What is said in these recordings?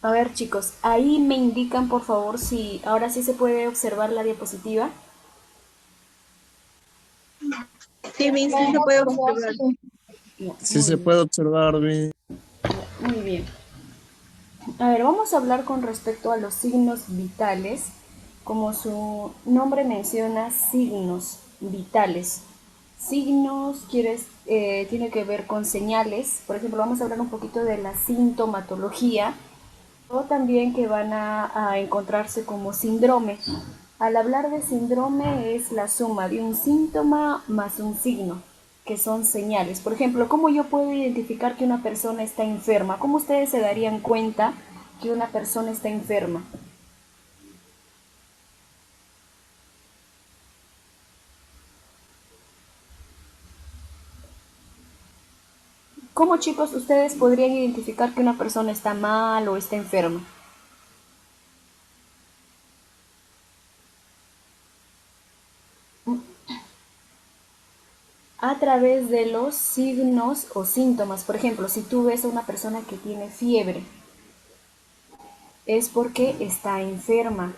A ver, chicos, ahí me indican por favor si ahora sí se puede observar la diapositiva. Sí, Miss, sí se puede observar. Ya, Sí muy se bien, puede observar bien. muy bien. A ver, vamos a hablar con respecto a los signos vitales. Como su nombre menciona, signos vitales. Signos tiene que ver con señales. Por ejemplo, vamos a hablar un poquito de la sintomatología o también que van a encontrarse como síndrome. Al hablar de síndrome es la suma de un síntoma más un signo, que son señales. Por ejemplo, ¿cómo yo puedo identificar que una persona está enferma? ¿Cómo ustedes se darían cuenta que una persona está enferma? ¿Cómo, chicos, ustedes podrían identificar que una persona está mal o está enferma? A través de los signos o síntomas. Por ejemplo, si tú ves a una persona que tiene fiebre, es porque está enferma.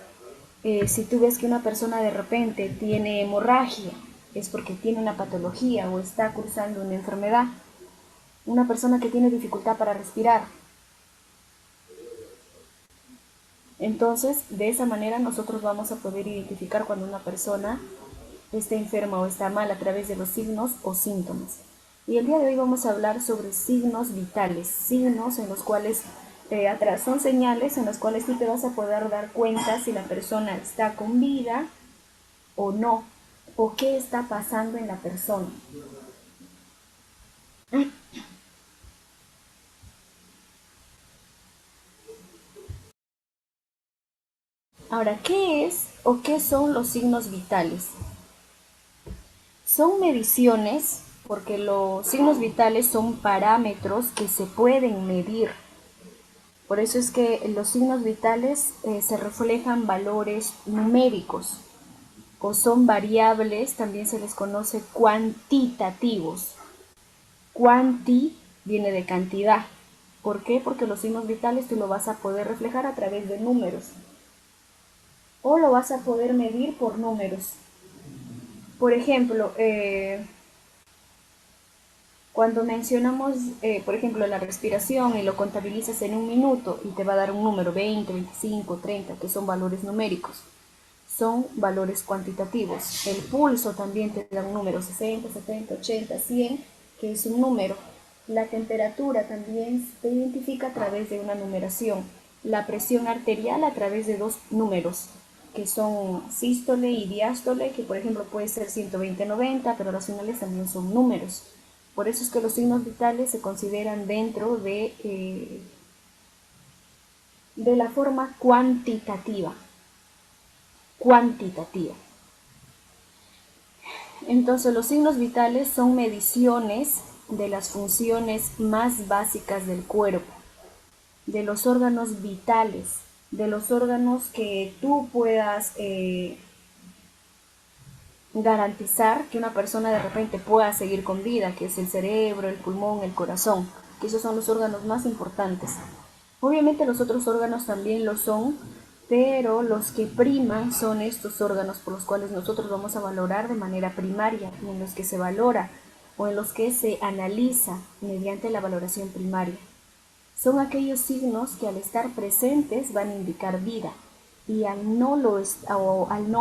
Si tú ves que una persona de repente tiene hemorragia, es porque tiene una patología o está cursando una enfermedad. Una persona que tiene dificultad para respirar. Entonces, de esa manera nosotros vamos a poder identificar cuando una persona está enferma o está mal a través de los signos o síntomas. Y el día de hoy vamos a hablar sobre signos vitales, signos en los cuales atrás son señales en las cuales tú te vas a poder dar cuenta si la persona está con vida o no, o qué está pasando en la persona. Ahora, ¿qué es o qué son los signos vitales? Son mediciones, porque los signos vitales son parámetros que se pueden medir. Por eso es que en los signos vitales se reflejan valores numéricos o son variables, también se les conoce cuantitativos. Cuanti viene de cantidad. ¿Por qué? Porque los signos vitales tú lo vas a poder reflejar a través de números o lo vas a poder medir por números. Por ejemplo, cuando mencionamos, por ejemplo, la respiración y lo contabilizas en un minuto y te va a dar un número 20, 25, 30, que son valores numéricos, son valores cuantitativos. El pulso también te da un número 60, 70, 80, 100, que es un número. La temperatura también se identifica a través de una numeración. La presión arterial a través de dos números, que son sístole y diástole, que por ejemplo puede ser 120-90, pero los finales también son números. Por eso es que los signos vitales se consideran dentro de la forma cuantitativa. Cuantitativa. Entonces, los signos vitales son mediciones de las funciones más básicas del cuerpo, de los órganos vitales, de los órganos que tú puedas garantizar que una persona de repente pueda seguir con vida, que es el cerebro, el pulmón, el corazón, que esos son los órganos más importantes. Obviamente los otros órganos también lo son, pero los que priman son estos órganos por los cuales nosotros vamos a valorar de manera primaria y en los que se valora o en los que se analiza mediante la valoración primaria. Son aquellos signos que al estar presentes van a indicar vida y al no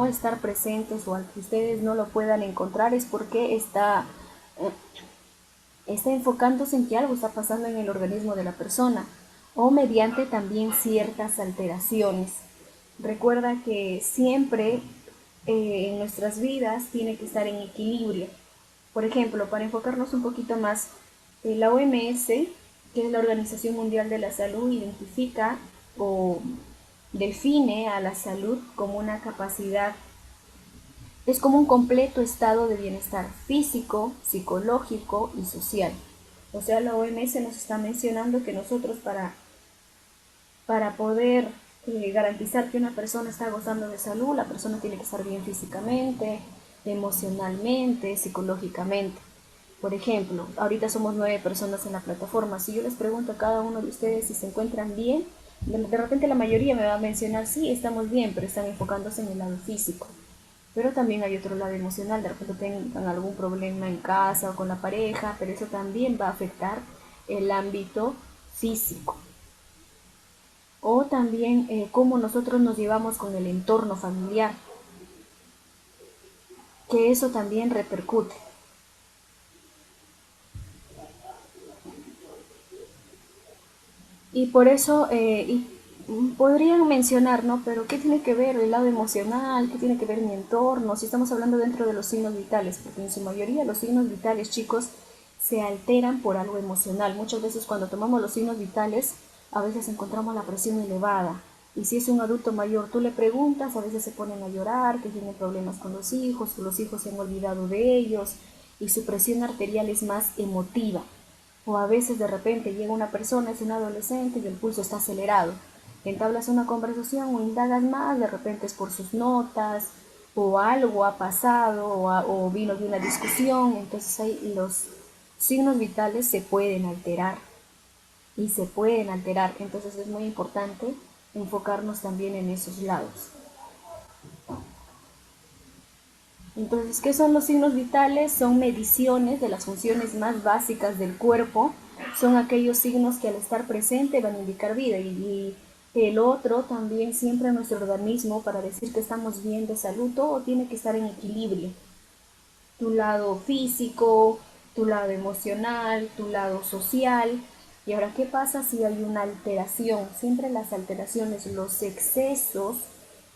estar presentes o al que ustedes no lo puedan encontrar es porque está enfocándose en que algo está pasando en el organismo de la persona o mediante también ciertas alteraciones. Recuerda que siempre en nuestras vidas tiene que estar en equilibrio. Por ejemplo, para enfocarnos un poquito más, la OMS, que es la Organización Mundial de la Salud, identifica o define a la salud como una capacidad, es como un completo estado de bienestar físico, psicológico y social. O sea, la OMS nos está mencionando que nosotros para poder garantizar que una persona está gozando de salud, la persona tiene que estar bien físicamente, emocionalmente, psicológicamente. Por ejemplo, ahorita somos 9 personas en la plataforma. Si yo les pregunto a cada uno de ustedes si se encuentran bien, De repente la mayoría me va a mencionar, sí, estamos bien, pero están enfocándose en el lado físico. Pero también hay otro lado emocional, de repente tengan algún problema en casa o con la pareja, pero eso también va a afectar el ámbito físico. O también cómo nosotros nos llevamos con el entorno familiar, que eso también repercute. Y por eso podrían mencionar, ¿no? Pero ¿qué tiene que ver el lado emocional? ¿Qué tiene que ver mi entorno? Si estamos hablando dentro de los signos vitales, porque en su mayoría los signos vitales, chicos, se alteran por algo emocional. Muchas veces cuando tomamos los signos vitales, a veces encontramos la presión elevada. Y si es un adulto mayor, tú le preguntas, a veces se ponen a llorar, que tienen problemas con los hijos se han olvidado de ellos, y su presión arterial es más emotiva. O a veces de repente llega una persona, es un adolescente y el pulso está acelerado. Entablas una conversación o indagas más, de repente es por sus notas, o algo ha pasado, o vino de una discusión. Entonces ahí los signos vitales se pueden alterar y se pueden alterar. Entonces es muy importante enfocarnos también en esos lados. Entonces, ¿qué son los signos vitales? Son mediciones de las funciones más básicas del cuerpo. Son aquellos signos que al estar presente van a indicar vida. Y el otro también siempre en nuestro organismo, para decir que estamos bien de salud, todo tiene que estar en equilibrio. Tu lado físico, tu lado emocional, tu lado social. Y ahora, ¿qué pasa si hay una alteración? Siempre las alteraciones, los excesos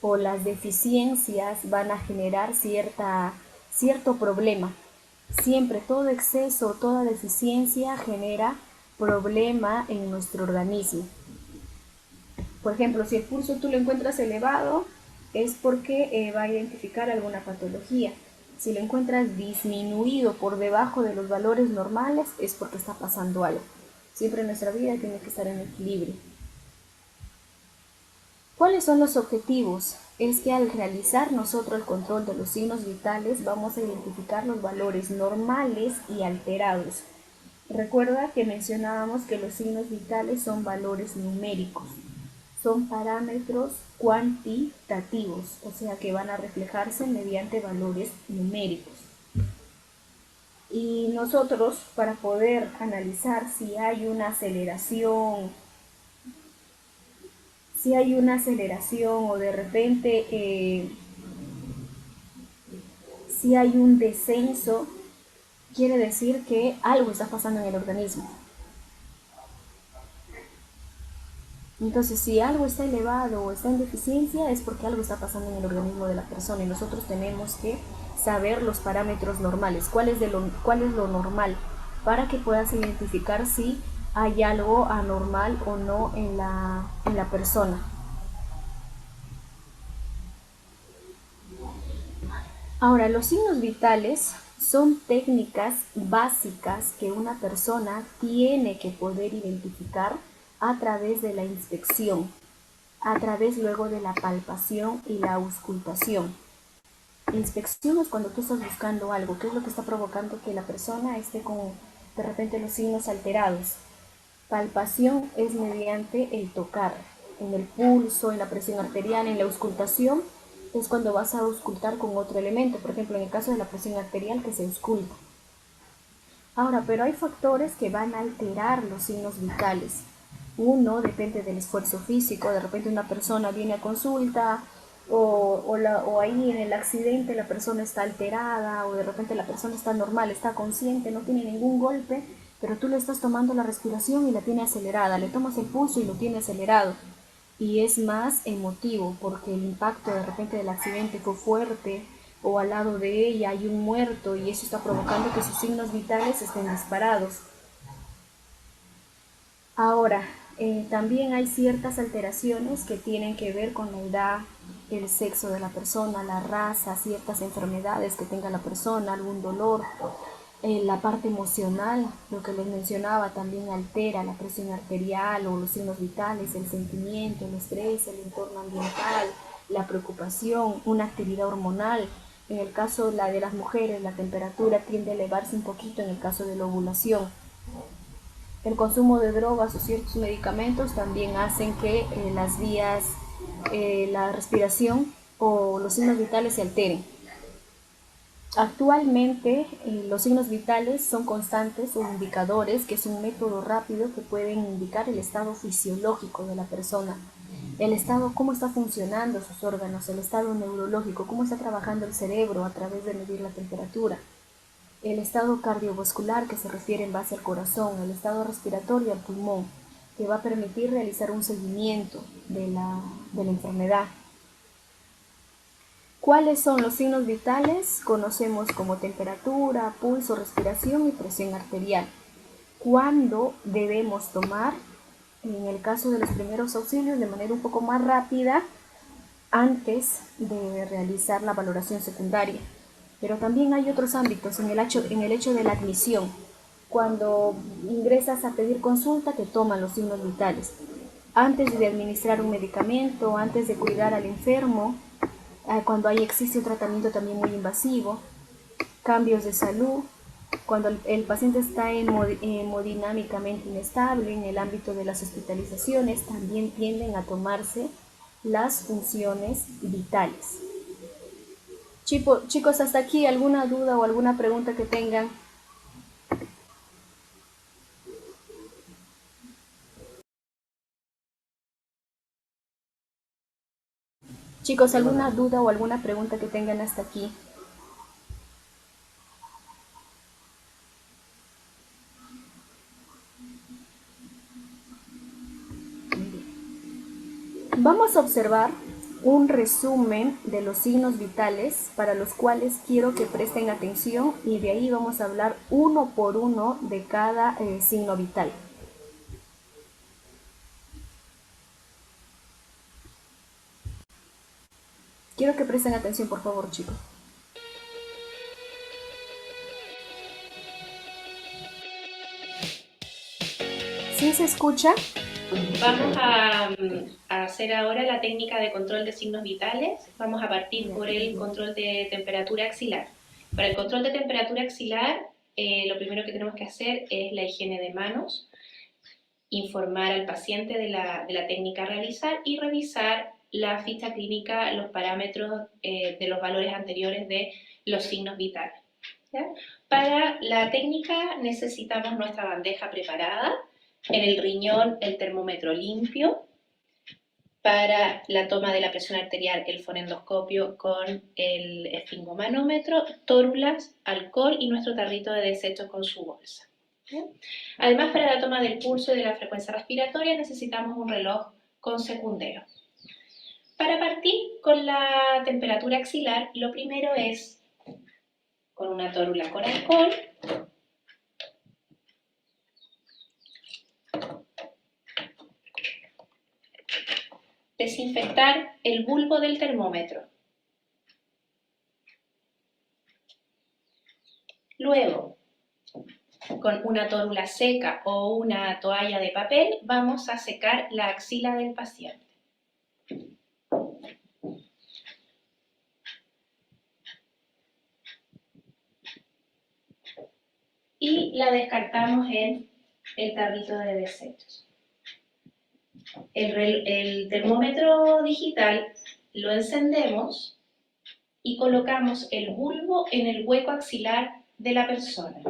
o las deficiencias van a generar cierto problema. Siempre todo exceso, toda deficiencia genera problema en nuestro organismo. Por ejemplo, si el pulso tú lo encuentras elevado, es porque va a identificar alguna patología. Si lo encuentras disminuido por debajo de los valores normales, es porque está pasando algo. Siempre en nuestra vida tiene que estar en equilibrio. ¿Cuáles son los objetivos? Es que al realizar nosotros el control de los signos vitales vamos a identificar los valores normales y alterados. Recuerda que mencionábamos que los signos vitales son valores numéricos, son parámetros cuantitativos, o sea que van a reflejarse mediante valores numéricos. Y nosotros, para poder analizar si hay una aceleración, o de repente si hay un descenso, quiere decir que algo está pasando en el organismo. Entonces, si algo está elevado o está en deficiencia, es porque algo está pasando en el organismo de la persona y nosotros tenemos que saber los parámetros normales, cuál es lo normal, para que puedas identificar si hay algo anormal o no en la persona. Ahora, los signos vitales son técnicas básicas que una persona tiene que poder identificar a través de la inspección, a través luego de la palpación y la auscultación. Inspección es cuando tú estás buscando algo, qué es lo que está provocando que la persona esté con de repente los signos alterados. Palpación es mediante el tocar, en el pulso, en la presión arterial, en la auscultación es cuando vas a auscultar con otro elemento, por ejemplo en el caso de la presión arterial que se ausculta. Ahora, pero hay factores que van a alterar los signos vitales. Uno depende del esfuerzo físico, de repente una persona viene a consulta o ahí en el accidente la persona está alterada o de repente la persona está normal, está consciente, no tiene ningún golpe, pero tú le estás tomando la respiración y la tiene acelerada, le tomas el pulso y lo tiene acelerado. Y es más emotivo porque el impacto de repente del accidente fue fuerte o al lado de ella hay un muerto y eso está provocando que sus signos vitales estén disparados. Ahora, también hay ciertas alteraciones que tienen que ver con la edad, el sexo de la persona, la raza, ciertas enfermedades que tenga la persona, algún dolor. La parte emocional, lo que les mencionaba, también altera la presión arterial o los signos vitales, el sentimiento, el estrés, el entorno ambiental, la preocupación, una actividad hormonal. En el caso de las mujeres, la temperatura tiende a elevarse un poquito en el caso de la ovulación. El consumo de drogas o ciertos medicamentos también hacen que las vías, la respiración o los signos vitales se alteren. Actualmente los signos vitales son constantes o indicadores, que es un método rápido que pueden indicar el estado fisiológico de la persona, el estado, cómo está funcionando sus órganos, el estado neurológico, cómo está trabajando el cerebro a través de medir la temperatura, el estado cardiovascular, que se refiere en base al corazón, el estado respiratorio al pulmón, que va a permitir realizar un seguimiento de la enfermedad. ¿Cuáles son los signos vitales? Conocemos como temperatura, pulso, respiración y presión arterial. ¿Cuándo debemos tomar? En el caso de los primeros auxilios, de manera un poco más rápida, antes de realizar la valoración secundaria. Pero también hay otros ámbitos en el hecho de la admisión. Cuando ingresas a pedir consulta, te toman los signos vitales. Antes de administrar un medicamento, antes de cuidar al enfermo, cuando existe un tratamiento también muy invasivo, cambios de salud, cuando el paciente está hemodinámicamente inestable, en el ámbito de las hospitalizaciones, también tienden a tomarse las funciones vitales. Chicos, hasta aquí, ¿alguna duda o alguna pregunta que tengan? Chicos, ¿alguna duda o alguna pregunta que tengan hasta aquí? Vamos a observar un resumen de los signos vitales para los cuales quiero que presten atención, y de ahí vamos a hablar uno por uno de cada signo vital. Quiero que presten atención, por favor, chicos. ¿Sí se escucha? Vamos a hacer ahora la técnica de control de signos vitales. Vamos a partir por el control de temperatura axilar. Para el control de temperatura axilar, lo primero que tenemos que hacer es la higiene de manos, informar al paciente de la técnica a realizar y revisar la ficha clínica, los parámetros de los valores anteriores de los signos vitales. ¿Ya? Para la técnica necesitamos nuestra bandeja preparada, en el riñón el termómetro limpio, para la toma de la presión arterial el fonendoscopio con el esfingomanómetro, tórulas, alcohol y nuestro tarrito de desechos con su bolsa. ¿Bien? Además, para la toma del pulso y de la frecuencia respiratoria necesitamos un reloj con secundero. Para partir con la temperatura axilar, lo primero es, con una tórula con alcohol, desinfectar el bulbo del termómetro. Luego, con una tórula seca o una toalla de papel, vamos a secar la axila del paciente. Y la descartamos en el tarrito de desechos. El termómetro digital lo encendemos y colocamos el bulbo en el hueco axilar de la persona.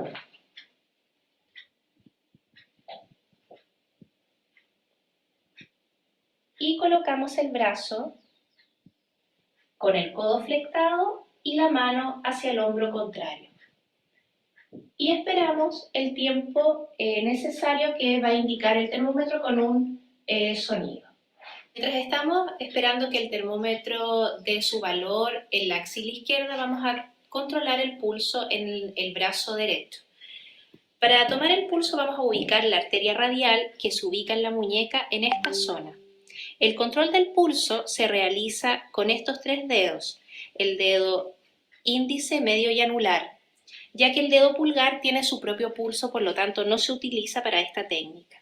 Y colocamos el brazo con el codo flectado y la mano hacia el hombro contrario. Y esperamos el tiempo necesario que va a indicar el termómetro con un sonido. Mientras estamos esperando que el termómetro dé su valor en la axila izquierda, vamos a controlar el pulso en el brazo derecho. Para tomar el pulso vamos a ubicar la arteria radial, que se ubica en la muñeca, en esta zona. El control del pulso se realiza con estos tres dedos, el dedo índice, medio y anular, ya que el dedo pulgar tiene su propio pulso, por lo tanto no se utiliza para esta técnica.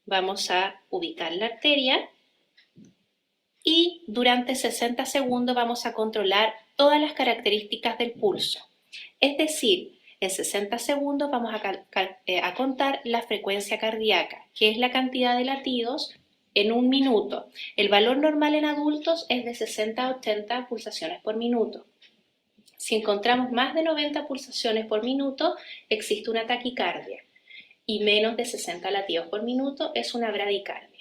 Vamos a ubicar la arteria y durante 60 segundos vamos a controlar todas las características del pulso. Es decir, En 60 segundos vamos a contar la frecuencia cardíaca, que es la cantidad de latidos en un minuto. El valor normal en adultos es de 60 a 80 pulsaciones por minuto. Si encontramos más de 90 pulsaciones por minuto, existe una taquicardia, y menos de 60 latidos por minuto es una bradicardia.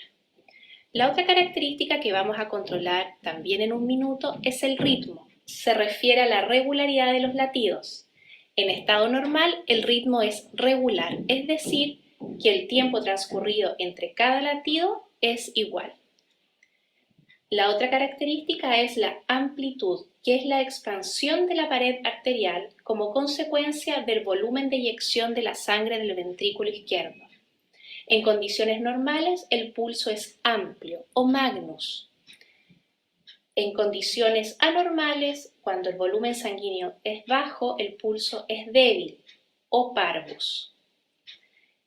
La otra característica que vamos a controlar también en un minuto es el ritmo. Se refiere a la regularidad de los latidos. En estado normal, el ritmo es regular, es decir, que el tiempo transcurrido entre cada latido es igual. La otra característica es la amplitud, que es la expansión de la pared arterial como consecuencia del volumen de eyección de la sangre del ventrículo izquierdo. En condiciones normales, el pulso es amplio o magnus. En condiciones anormales, cuando el volumen sanguíneo es bajo, el pulso es débil o parvus.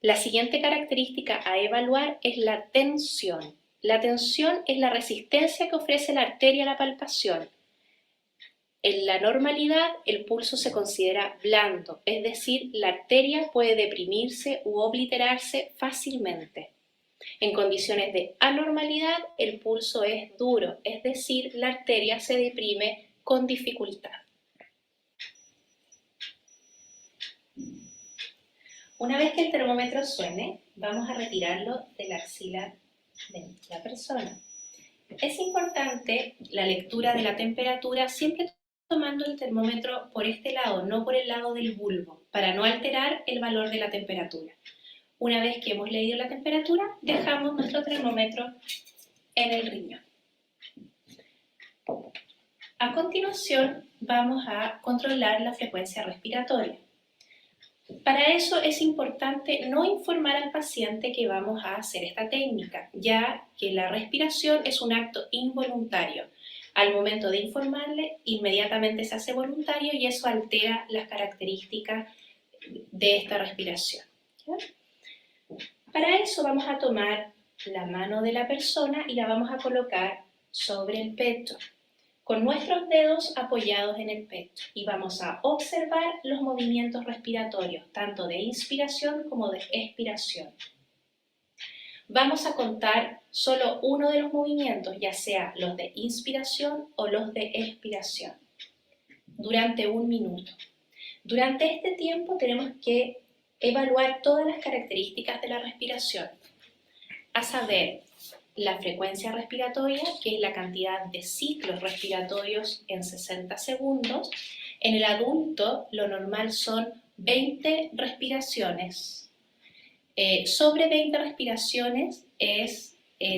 La siguiente característica a evaluar es la tensión. La tensión es la resistencia que ofrece la arteria a la palpación. En la normalidad, el pulso se considera blando, es decir, la arteria puede deprimirse u obliterarse fácilmente. En condiciones de anormalidad, el pulso es duro, es decir, la arteria se deprime con dificultad. Una vez que el termómetro suene, vamos a retirarlo de la axila de la persona. Es importante la lectura de la temperatura siempre tomando el termómetro por este lado, no por el lado del bulbo, para no alterar el valor de la temperatura. Una vez que hemos leído la temperatura, dejamos nuestro termómetro en el riñón. A continuación, vamos a controlar la frecuencia respiratoria. Para eso es importante no informar al paciente que vamos a hacer esta técnica, ya que la respiración es un acto involuntario. Al momento de informarle, inmediatamente se hace voluntario y eso altera las características de esta respiración. ¿Ya? Para eso vamos a tomar la mano de la persona y la vamos a colocar sobre el pecho, con nuestros dedos apoyados en el pecho, y vamos a observar los movimientos respiratorios, tanto de inspiración como de expiración. Vamos a contar solo uno de los movimientos, ya sea los de inspiración o los de expiración, durante 1 minuto. Durante este tiempo tenemos que evaluar todas las características de la respiración, a saber, la frecuencia respiratoria, que es la cantidad de ciclos respiratorios en 60 segundos. En el adulto, lo normal son 20 respiraciones. Sobre 20 respiraciones es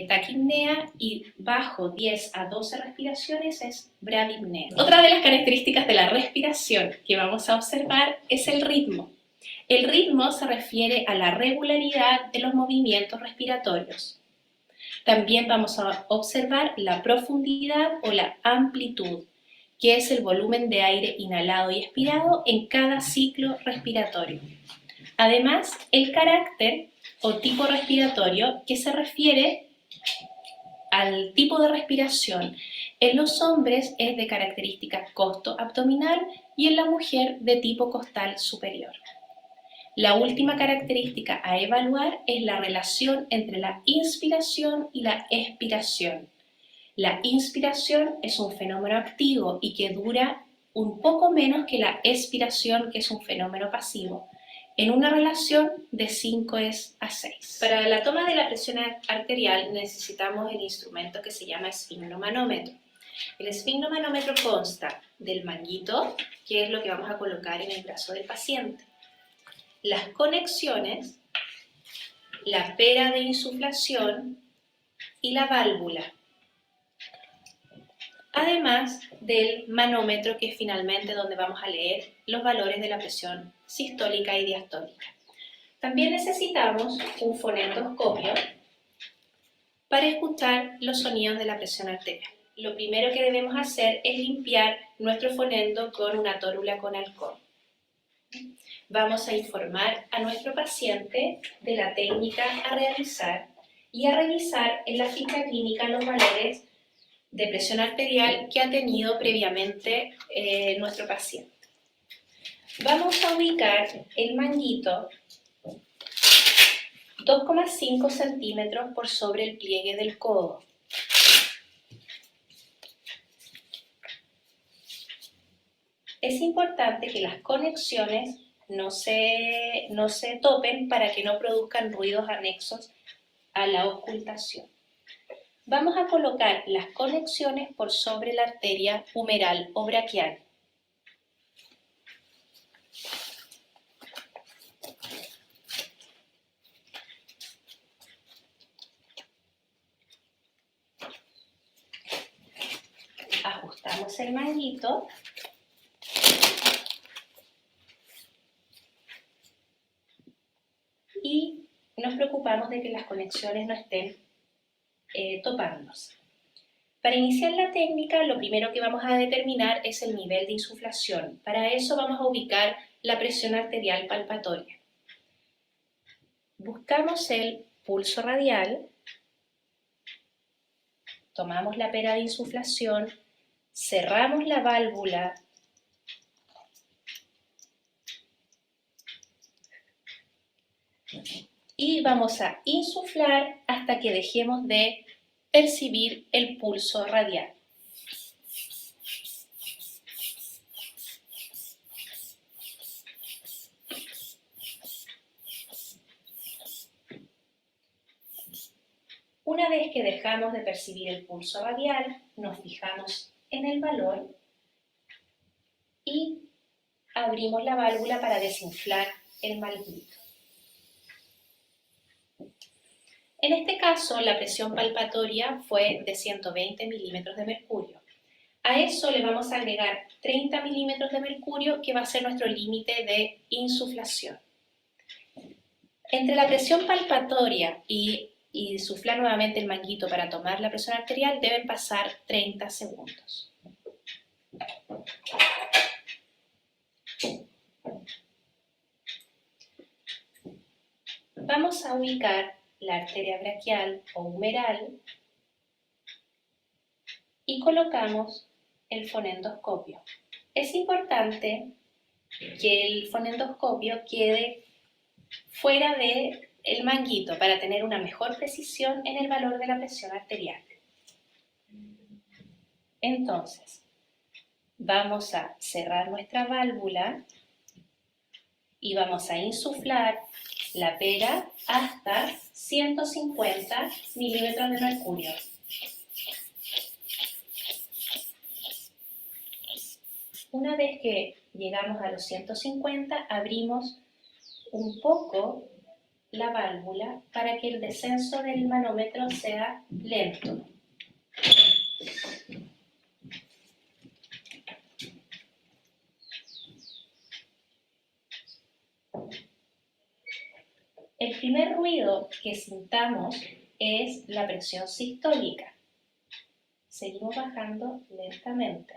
taquipnea y bajo 10 a 12 respiraciones es bradipnea. Otra de las características de la respiración que vamos a observar es el ritmo. El ritmo se refiere a la regularidad de los movimientos respiratorios. También vamos a observar la profundidad o la amplitud, que es el volumen de aire inhalado y expirado en cada ciclo respiratorio. Además, el carácter o tipo respiratorio, que se refiere al tipo de respiración. En los hombres es de característica costo-abdominal y en la mujer de tipo costal superior. La última característica a evaluar es la relación entre la inspiración y la expiración. La inspiración es un fenómeno activo y que dura un poco menos que la expiración, que es un fenómeno pasivo, en una relación de 5:6. Para la toma de la presión arterial necesitamos el instrumento que se llama esfigmomanómetro. El esfigmomanómetro consta del manguito, que es lo que vamos a colocar en el brazo del paciente, las conexiones, la pera de insuflación y la válvula, además del manómetro, que es finalmente donde vamos a leer los valores de la presión sistólica y diastólica. También necesitamos un fonendoscopio para escuchar los sonidos de la presión arterial. Lo primero que debemos hacer es limpiar nuestro fonendo con una tórula con alcohol. Vamos a informar a nuestro paciente de la técnica a realizar y a revisar en la ficha clínica los valores de presión arterial que ha tenido previamente nuestro paciente. Vamos a ubicar el manguito 2,5 centímetros por sobre el pliegue del codo. Es importante que las conexiones no se topen para que no produzcan ruidos anexos a la auscultación. Vamos a colocar las conexiones por sobre la arteria humeral o braquial. Ajustamos el manguito. Y nos preocupamos de que las conexiones no estén topándose. Para iniciar la técnica, lo primero que vamos a determinar es el nivel de insuflación. Para eso vamos a ubicar la presión arterial palpatoria. Buscamos el pulso radial, tomamos la pera de insuflación, cerramos la válvula y vamos a insuflar hasta que dejemos de percibir el pulso radial. Una vez que dejamos de percibir el pulso radial, nos fijamos en el valor y abrimos la válvula para desinflar el manguito. En este caso, la presión palpatoria fue de 120 milímetros de mercurio. A eso le vamos a agregar 30 milímetros de mercurio, que va a ser nuestro límite de insuflación. Entre la presión palpatoria y insuflar nuevamente el manguito para tomar la presión arterial deben pasar 30 segundos. Vamos a ubicar la arteria braquial o humeral y colocamos el fonendoscopio. Es importante que el fonendoscopio quede fuera del manguito para tener una mejor precisión en el valor de la presión arterial. Entonces, vamos a cerrar nuestra válvula y vamos a insuflar la pera hasta 150 milímetros de mercurio. Una vez que llegamos a los 150, abrimos un poco la válvula para que el descenso del manómetro sea lento. El primer ruido que sintamos es la presión sistólica. Seguimos bajando lentamente.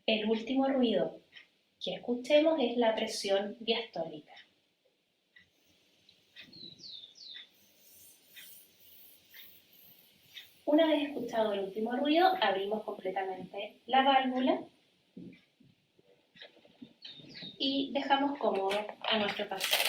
El último ruido que escuchemos es la presión diastólica. Una vez escuchado el último ruido, abrimos completamente la válvula y dejamos cómodo a nuestro paciente.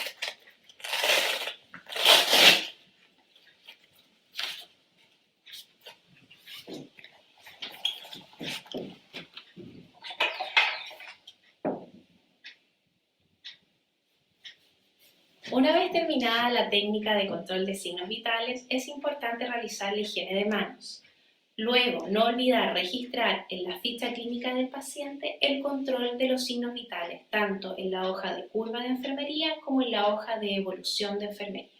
Una vez terminada la técnica de control de signos vitales, es importante realizar la higiene de manos. Luego, no olvidar registrar en la ficha clínica del paciente el control de los signos vitales, tanto en la hoja de curva de enfermería como en la hoja de evolución de enfermería.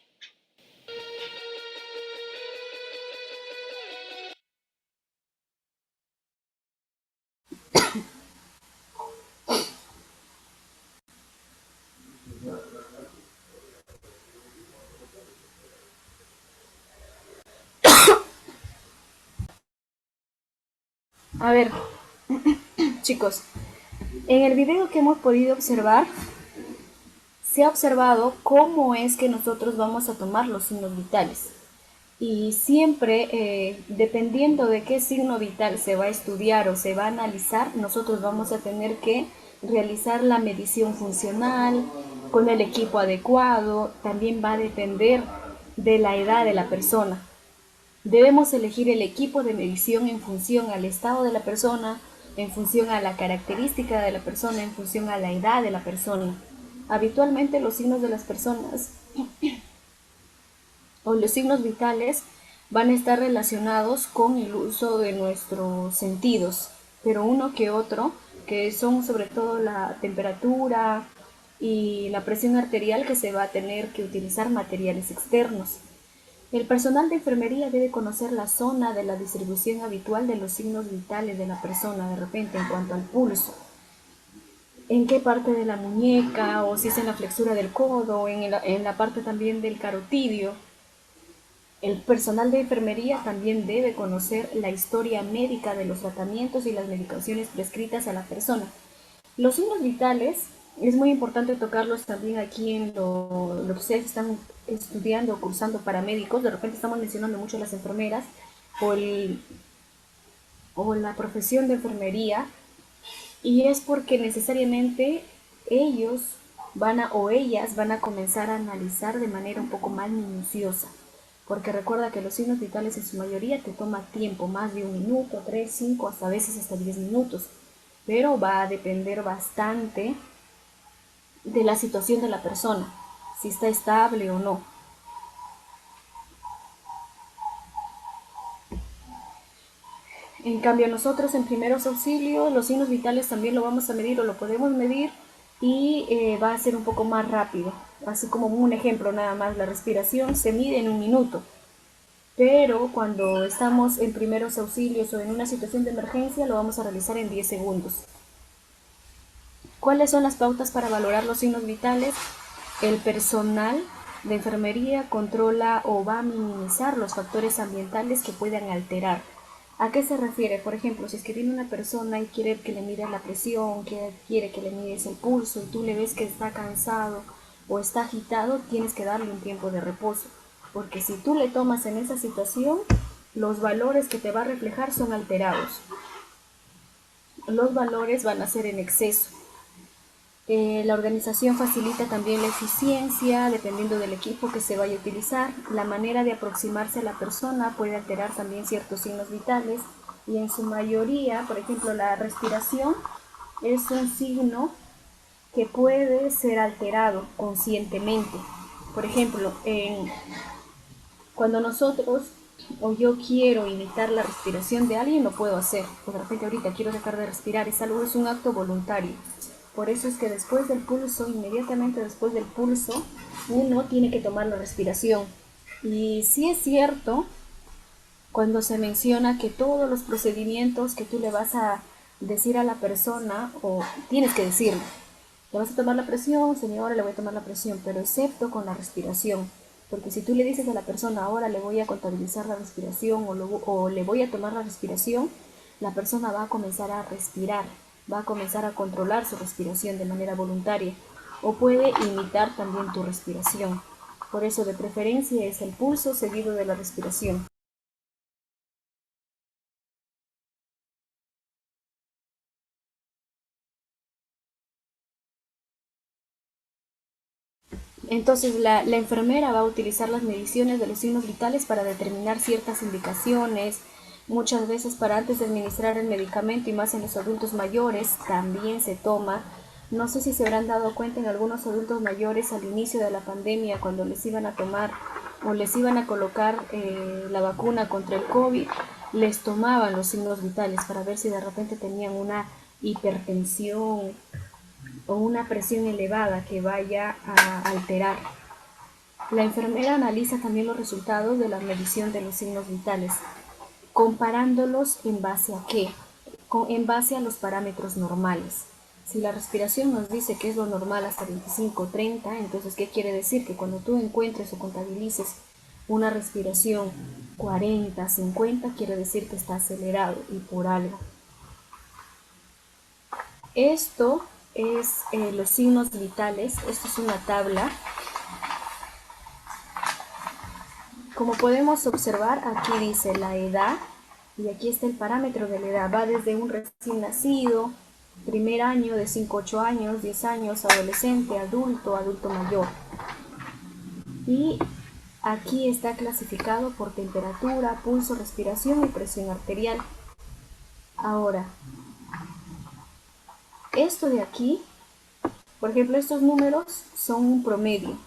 A ver, chicos, en el video que hemos podido observar, se ha observado cómo es que nosotros vamos a tomar los signos vitales. Y siempre, dependiendo de qué signo vital se va a estudiar o se va a analizar, nosotros vamos a tener que realizar la medición funcional con el equipo adecuado. También va a depender de la edad de la persona. Debemos elegir el equipo de medición en función al estado de la persona, en función a la característica de la persona, en función a la edad de la persona. Habitualmente los signos de las personas o los signos vitales van a estar relacionados con el uso de nuestros sentidos, pero uno que otro, que son sobre todo la temperatura y la presión arterial, que se va a tener que utilizar materiales externos. El personal de enfermería debe conocer la zona de la distribución habitual de los signos vitales de la persona, de repente en cuanto al pulso, en qué parte de la muñeca, o si es en la flexura del codo, en la parte también del carotidio. El personal de enfermería también debe conocer la historia médica de los tratamientos y las medicaciones prescritas a la persona. Los signos vitales es muy importante tocarlos también aquí en lo que ustedes están estudiando o cursando para médicos. De repente estamos mencionando mucho a las enfermeras o la profesión de enfermería, y es porque necesariamente ellos o ellas van a comenzar a analizar de manera un poco más minuciosa, porque recuerda que los signos vitales en su mayoría te toma tiempo, más de 1 minuto, 3, 5, hasta a veces hasta 10 minutos, pero va a depender bastante de la situación de la persona, si está estable o no. En cambio, nosotros en primeros auxilios, los signos vitales también lo vamos a medir o lo podemos medir, y va a ser un poco más rápido. Así como un ejemplo nada más, la respiración se mide en 1 minuto, pero cuando estamos en primeros auxilios o en una situación de emergencia lo vamos a realizar en 10 segundos. ¿Cuáles son las pautas para valorar los signos vitales? El personal de enfermería controla o va a minimizar los factores ambientales que puedan alterar. ¿A qué se refiere? Por ejemplo, si es que viene una persona y quiere que le mides la presión, quiere que le mides el pulso, y tú le ves que está cansado o está agitado, tienes que darle un tiempo de reposo. Porque si tú le tomas en esa situación, los valores que te va a reflejar son alterados. Los valores van a ser en exceso. La organización facilita también la eficiencia, dependiendo del equipo que se vaya a utilizar. La manera de aproximarse a la persona puede alterar también ciertos signos vitales, y en su mayoría, por ejemplo, la respiración es un signo que puede ser alterado conscientemente. Por ejemplo, cuando nosotros o yo quiero imitar la respiración de alguien, lo puedo hacer. Pues de repente ahorita quiero dejar de respirar, es un acto voluntario. Por eso es que después del pulso, inmediatamente después del pulso, uno tiene que tomar la respiración. Y sí es cierto cuando se menciona que todos los procedimientos que tú le vas a decir a la persona, o tienes que decirle, le vas a tomar la presión, señora, le voy a tomar la presión, pero excepto con la respiración. Porque si tú le dices a la persona, ahora le voy a contabilizar la respiración o le voy a tomar la respiración, la persona va a comenzar a respirar, va a comenzar a controlar su respiración de manera voluntaria, o puede imitar también tu respiración. Por eso, de preferencia, es el pulso seguido de la respiración. Entonces la enfermera va a utilizar las mediciones de los signos vitales para determinar ciertas indicaciones. Muchas veces, para antes de administrar el medicamento, y más en los adultos mayores, también se toma. No sé si se habrán dado cuenta, en algunos adultos mayores al inicio de la pandemia, cuando les iban a tomar o les iban a colocar la vacuna contra el COVID, les tomaban los signos vitales para ver si de repente tenían una hipertensión o una presión elevada que vaya a alterar. La enfermera analiza también los resultados de la medición de los signos vitales, comparándolos en base a qué, en base a los parámetros normales. Si la respiración nos dice que es lo normal hasta 25 o 30, entonces ¿qué quiere decir? Que cuando tú encuentres o contabilices una respiración 40, 50, quiere decir que está acelerado y por algo. Esto es los signos vitales. Esto es una tabla. Como podemos observar, aquí dice la edad y aquí está el parámetro de la edad. Va desde un recién nacido, primer año, de 5 a 8 años, 10 años, adolescente, adulto, adulto mayor. Y aquí está clasificado por temperatura, pulso, respiración y presión arterial. Ahora, esto de aquí, por ejemplo, estos números son un promedio.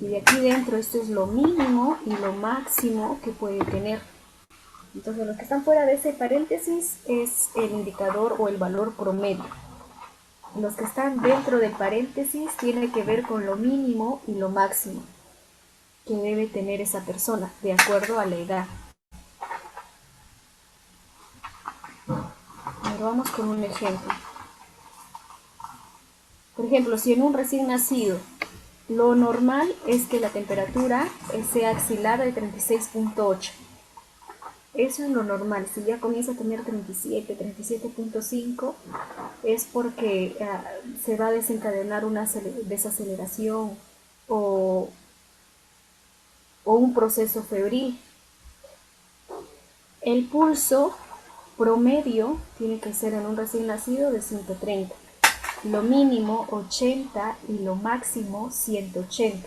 Y de aquí dentro esto es lo mínimo y lo máximo que puede tener. Entonces los que están fuera de ese paréntesis es el indicador o el valor promedio. Los que están dentro del paréntesis tiene que ver con lo mínimo y lo máximo que debe tener esa persona de acuerdo a la edad. Ahora vamos con un ejemplo. Por ejemplo, si en un recién nacido lo normal es que la temperatura sea axilar de 36.8. Eso es lo normal. Si ya comienza a tener 37, 37.5, es porque se va a desencadenar una desaceleración o un proceso febril. El pulso promedio tiene que ser en un recién nacido de 130. Lo mínimo 80 y lo máximo 180.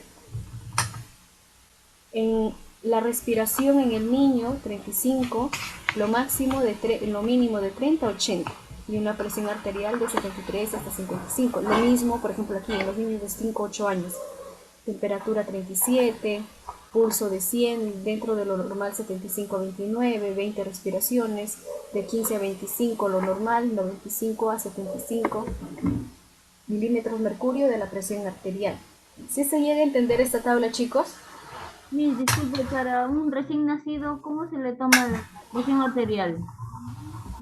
En la respiración en el niño 35, lo mínimo de 30 a 80 y una presión arterial de 73 hasta 55. Lo mismo, por ejemplo, aquí en los niños de 5 a 8 años, temperatura 37, pulso de 100, dentro de lo normal 75 a 29, 20 respiraciones, de 15 a 25 lo normal, 95 a 75 milímetros mercurio de la presión arterial. ¿Sí se llega a entender esta tabla, chicos? Miss, disculpe, para un recién nacido, ¿cómo se le toma la presión arterial?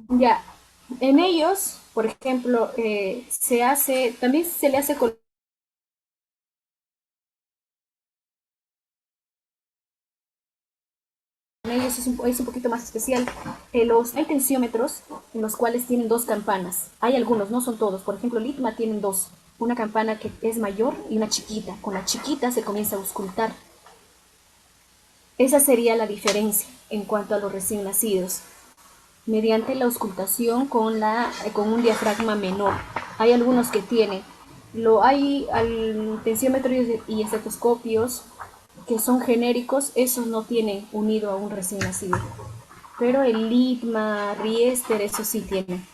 Ya, en ellos, por ejemplo, también se le hace con ellos es un poquito más especial. Hay tensiómetros en los cuales tienen dos campanas. Hay algunos, no son todos. Por ejemplo, Litma tienen dos. Una campana que es mayor y una chiquita. Con la chiquita se comienza a auscultar. Esa sería la diferencia en cuanto a los recién nacidos. Mediante la auscultación con un diafragma menor. Hay algunos que tienen. Hay tensiómetros y estetoscopios que son genéricos, esos no tienen unido a un recién nacido. Pero el Litma, Riester, eso sí tienen.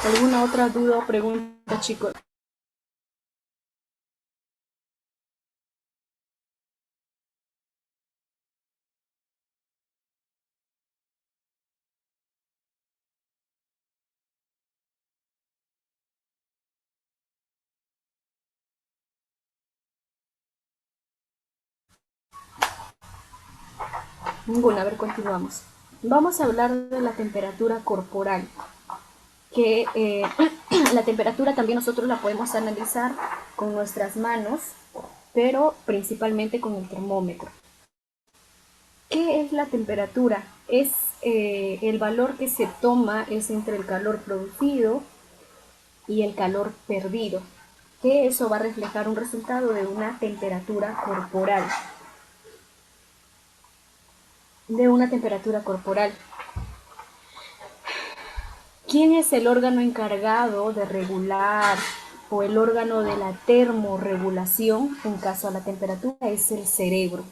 ¿Alguna otra duda o pregunta, chicos? Ninguna, a ver, continuamos. Vamos a hablar de la temperatura corporal, que la temperatura también nosotros la podemos analizar con nuestras manos, pero principalmente con el termómetro. ¿Qué es la temperatura? El valor que se toma es entre el calor producido y el calor perdido, que eso va a reflejar un resultado de una temperatura corporal. ¿Quién es el órgano encargado de regular o el órgano de la termorregulación en caso a la temperatura? Es el cerebro.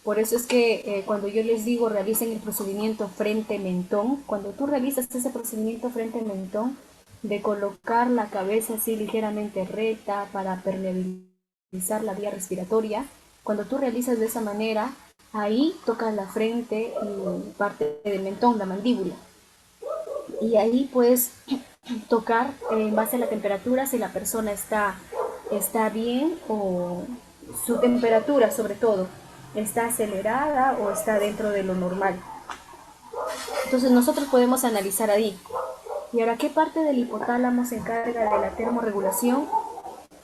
Por eso es que cuando yo les digo realicen el procedimiento frente-mentón, cuando tú realizas ese procedimiento frente-mentón de colocar la cabeza así ligeramente recta para permeabilizar la vía respiratoria, cuando tú realizas de esa manera, ahí tocas la frente y parte del mentón, la mandíbula. Y ahí puedes tocar en base a la temperatura si la persona está bien o su temperatura sobre todo está acelerada o está dentro de lo normal. Entonces nosotros podemos analizar ahí. Y ahora, ¿qué parte del hipotálamo se encarga de la termorregulación?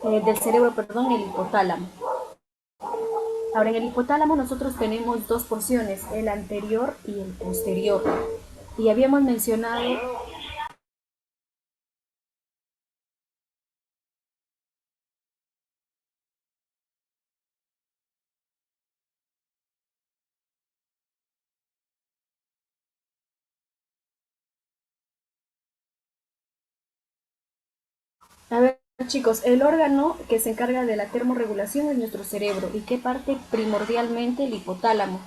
Del cerebro, perdón, el hipotálamo. Ahora, en el hipotálamo nosotros tenemos dos porciones, el anterior y el posterior. Y habíamos mencionado A ver, chicos, el órgano que se encarga de la termorregulación es nuestro cerebro. ¿Y qué parte primordialmente? El hipotálamo.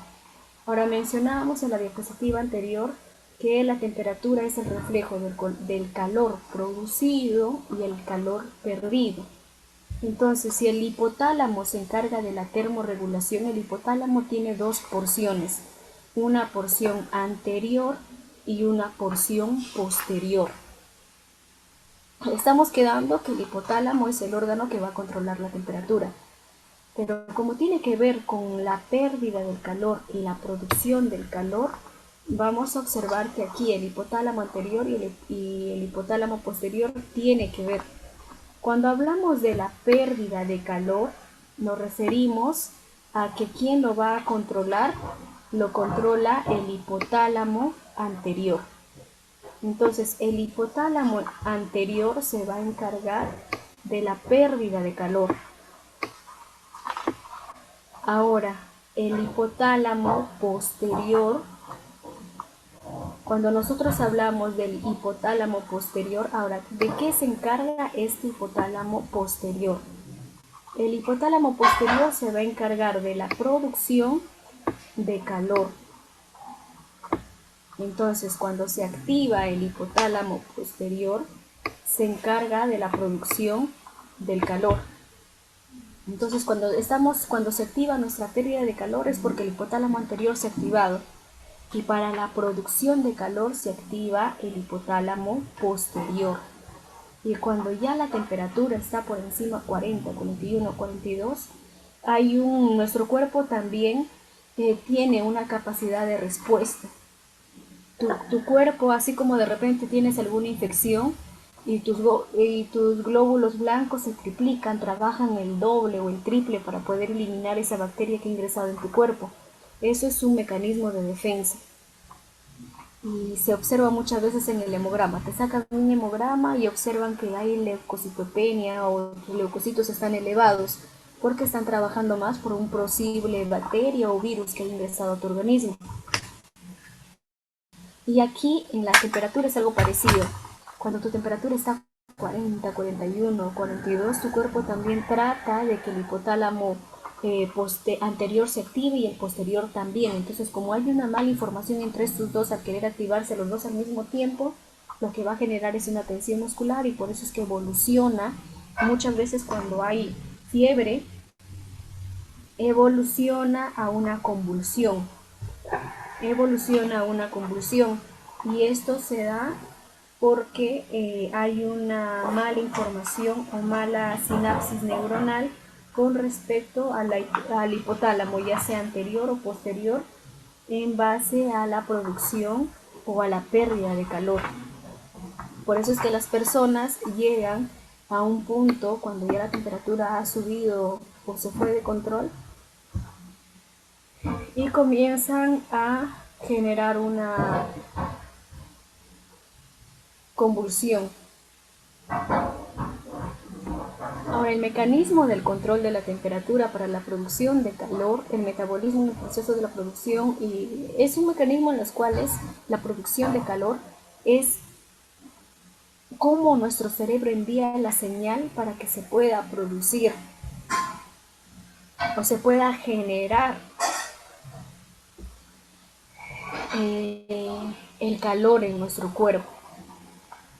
Ahora mencionábamos en la diapositiva anterior que la temperatura es el reflejo del calor producido y el calor perdido. Entonces, si el hipotálamo se encarga de la termorregulación, el hipotálamo tiene dos porciones, una porción anterior y una porción posterior. Estamos quedando que el hipotálamo es el órgano que va a controlar la temperatura. Pero como tiene que ver con la pérdida del calor y la producción del calor, vamos a observar que aquí el hipotálamo anterior y el hipotálamo posterior tiene que ver. Cuando hablamos de la pérdida de calor, nos referimos a que ¿quién lo va a controlar? Lo controla el hipotálamo anterior. Entonces, el hipotálamo anterior se va a encargar de la pérdida de calor. Ahora, el hipotálamo posterior, cuando nosotros hablamos del hipotálamo posterior, ahora, ¿de qué se encarga este hipotálamo posterior? El hipotálamo posterior se va a encargar de la producción de calor. Entonces, cuando se activa el hipotálamo posterior, se encarga de la producción del calor. Entonces, cuando se activa nuestra pérdida de calor es porque el hipotálamo anterior se ha activado. Y para la producción de calor se activa el hipotálamo posterior. Y cuando ya la temperatura está por encima 40, 41, 42, nuestro cuerpo también tiene una capacidad de respuesta. Tu cuerpo, así como de repente tienes alguna infección y tus glóbulos blancos se triplican, trabajan el doble o el triple para poder eliminar esa bacteria que ha ingresado en tu cuerpo. Eso es un mecanismo de defensa. Y se observa muchas veces en el hemograma. Te sacan un hemograma y observan que hay leucocitopenia o los leucocitos están elevados porque están trabajando más por un posible bacteria o virus que ha ingresado a tu organismo. Y aquí en la temperatura es algo parecido. Cuando tu temperatura está 40, 41, 42, tu cuerpo también trata de que el hipotálamo anterior se active y el posterior también. Entonces, como hay una mala información entre estos dos al querer activarse los dos al mismo tiempo, lo que va a generar es una tensión muscular y por eso es que evoluciona. Muchas veces cuando hay fiebre, evoluciona a una convulsión. Y esto se da porque hay una mala información o mala sinapsis neuronal con respecto al hipotálamo, ya sea anterior o posterior, en base a la producción o a la pérdida de calor. Por eso es que las personas llegan a un punto cuando ya la temperatura ha subido o se fue de control y comienzan a generar una convulsión. Ahora, el mecanismo del control de la temperatura para la producción de calor, el metabolismo en el proceso de la producción, y es un mecanismo en los cuales la producción de calor es cómo nuestro cerebro envía la señal para que se pueda producir o se pueda generar el calor en nuestro cuerpo.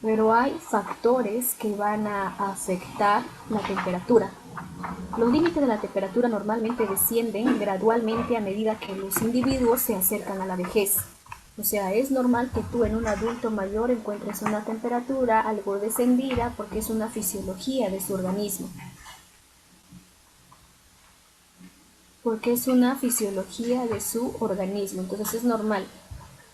Pero hay factores que van a afectar la temperatura. Los límites de la temperatura normalmente descienden gradualmente a medida que los individuos se acercan a la vejez. O sea, es normal que tú en un adulto mayor encuentres una temperatura algo descendida porque es una fisiología de su organismo. Entonces es normal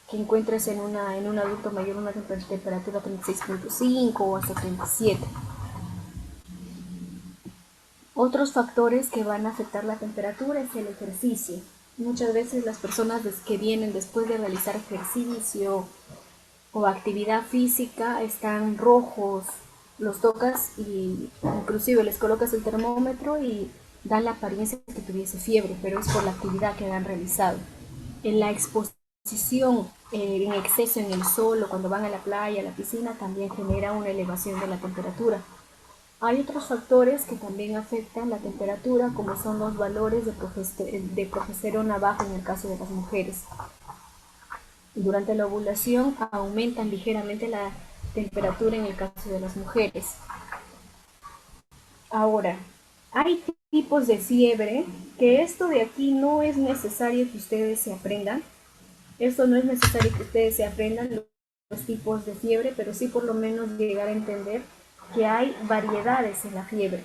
que encuentres en un adulto mayor una temperatura 36.5 o hasta 37. Otros factores que van a afectar la temperatura es el ejercicio. Muchas veces las personas que vienen después de realizar ejercicio o actividad física están rojos, los tocas y inclusive les colocas el termómetro y dan la apariencia de que tuviese fiebre, pero es por la actividad que han realizado. En la exposición en exceso en el sol o cuando van a la playa, a la piscina, también genera una elevación de la temperatura. Hay otros factores que también afectan la temperatura, como son los valores de progesterona bajo en el caso de las mujeres. Durante la ovulación aumentan ligeramente la temperatura en el caso de las mujeres. Ahora, hay tipos de fiebre, que esto de aquí no es necesario que ustedes se aprendan. Esto no es necesario que ustedes se aprendan los tipos de fiebre, pero sí por lo menos llegar a entender que hay variedades en la fiebre.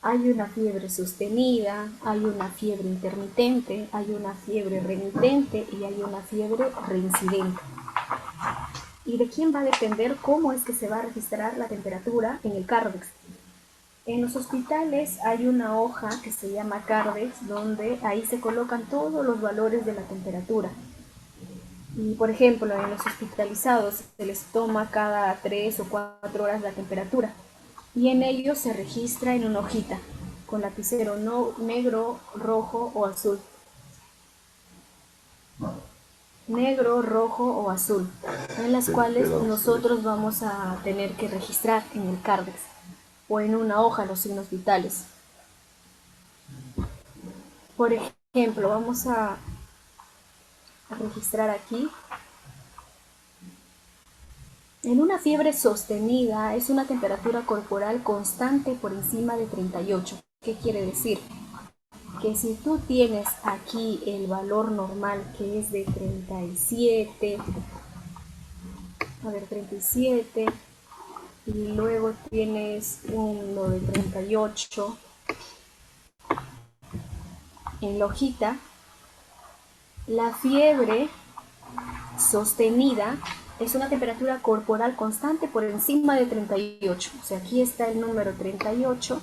Hay una fiebre sostenida, hay una fiebre intermitente, hay una fiebre remitente y hay una fiebre reincidente. ¿Y de quién va a depender cómo es que se va a registrar la temperatura en el Cardex? En los hospitales hay una hoja que se llama Cardex, donde ahí se colocan todos los valores de la temperatura. Y por ejemplo, en los hospitalizados se les toma cada 3 o 4 horas la temperatura. Y en ellos se registra en una hojita, con lapicero negro, rojo o azul. Negro, rojo o azul, en las cuales nosotros vamos a tener que registrar en el Cardex o en una hoja los signos vitales. Por ejemplo, vamos a registrar aquí. En una fiebre sostenida es una temperatura corporal constante por encima de 38. ¿Qué quiere decir? Que si tú tienes aquí el valor normal, que es de 37, y luego tienes uno de 38 en la hojita, la fiebre sostenida es una temperatura corporal constante por encima de 38. O sea, aquí está el número 38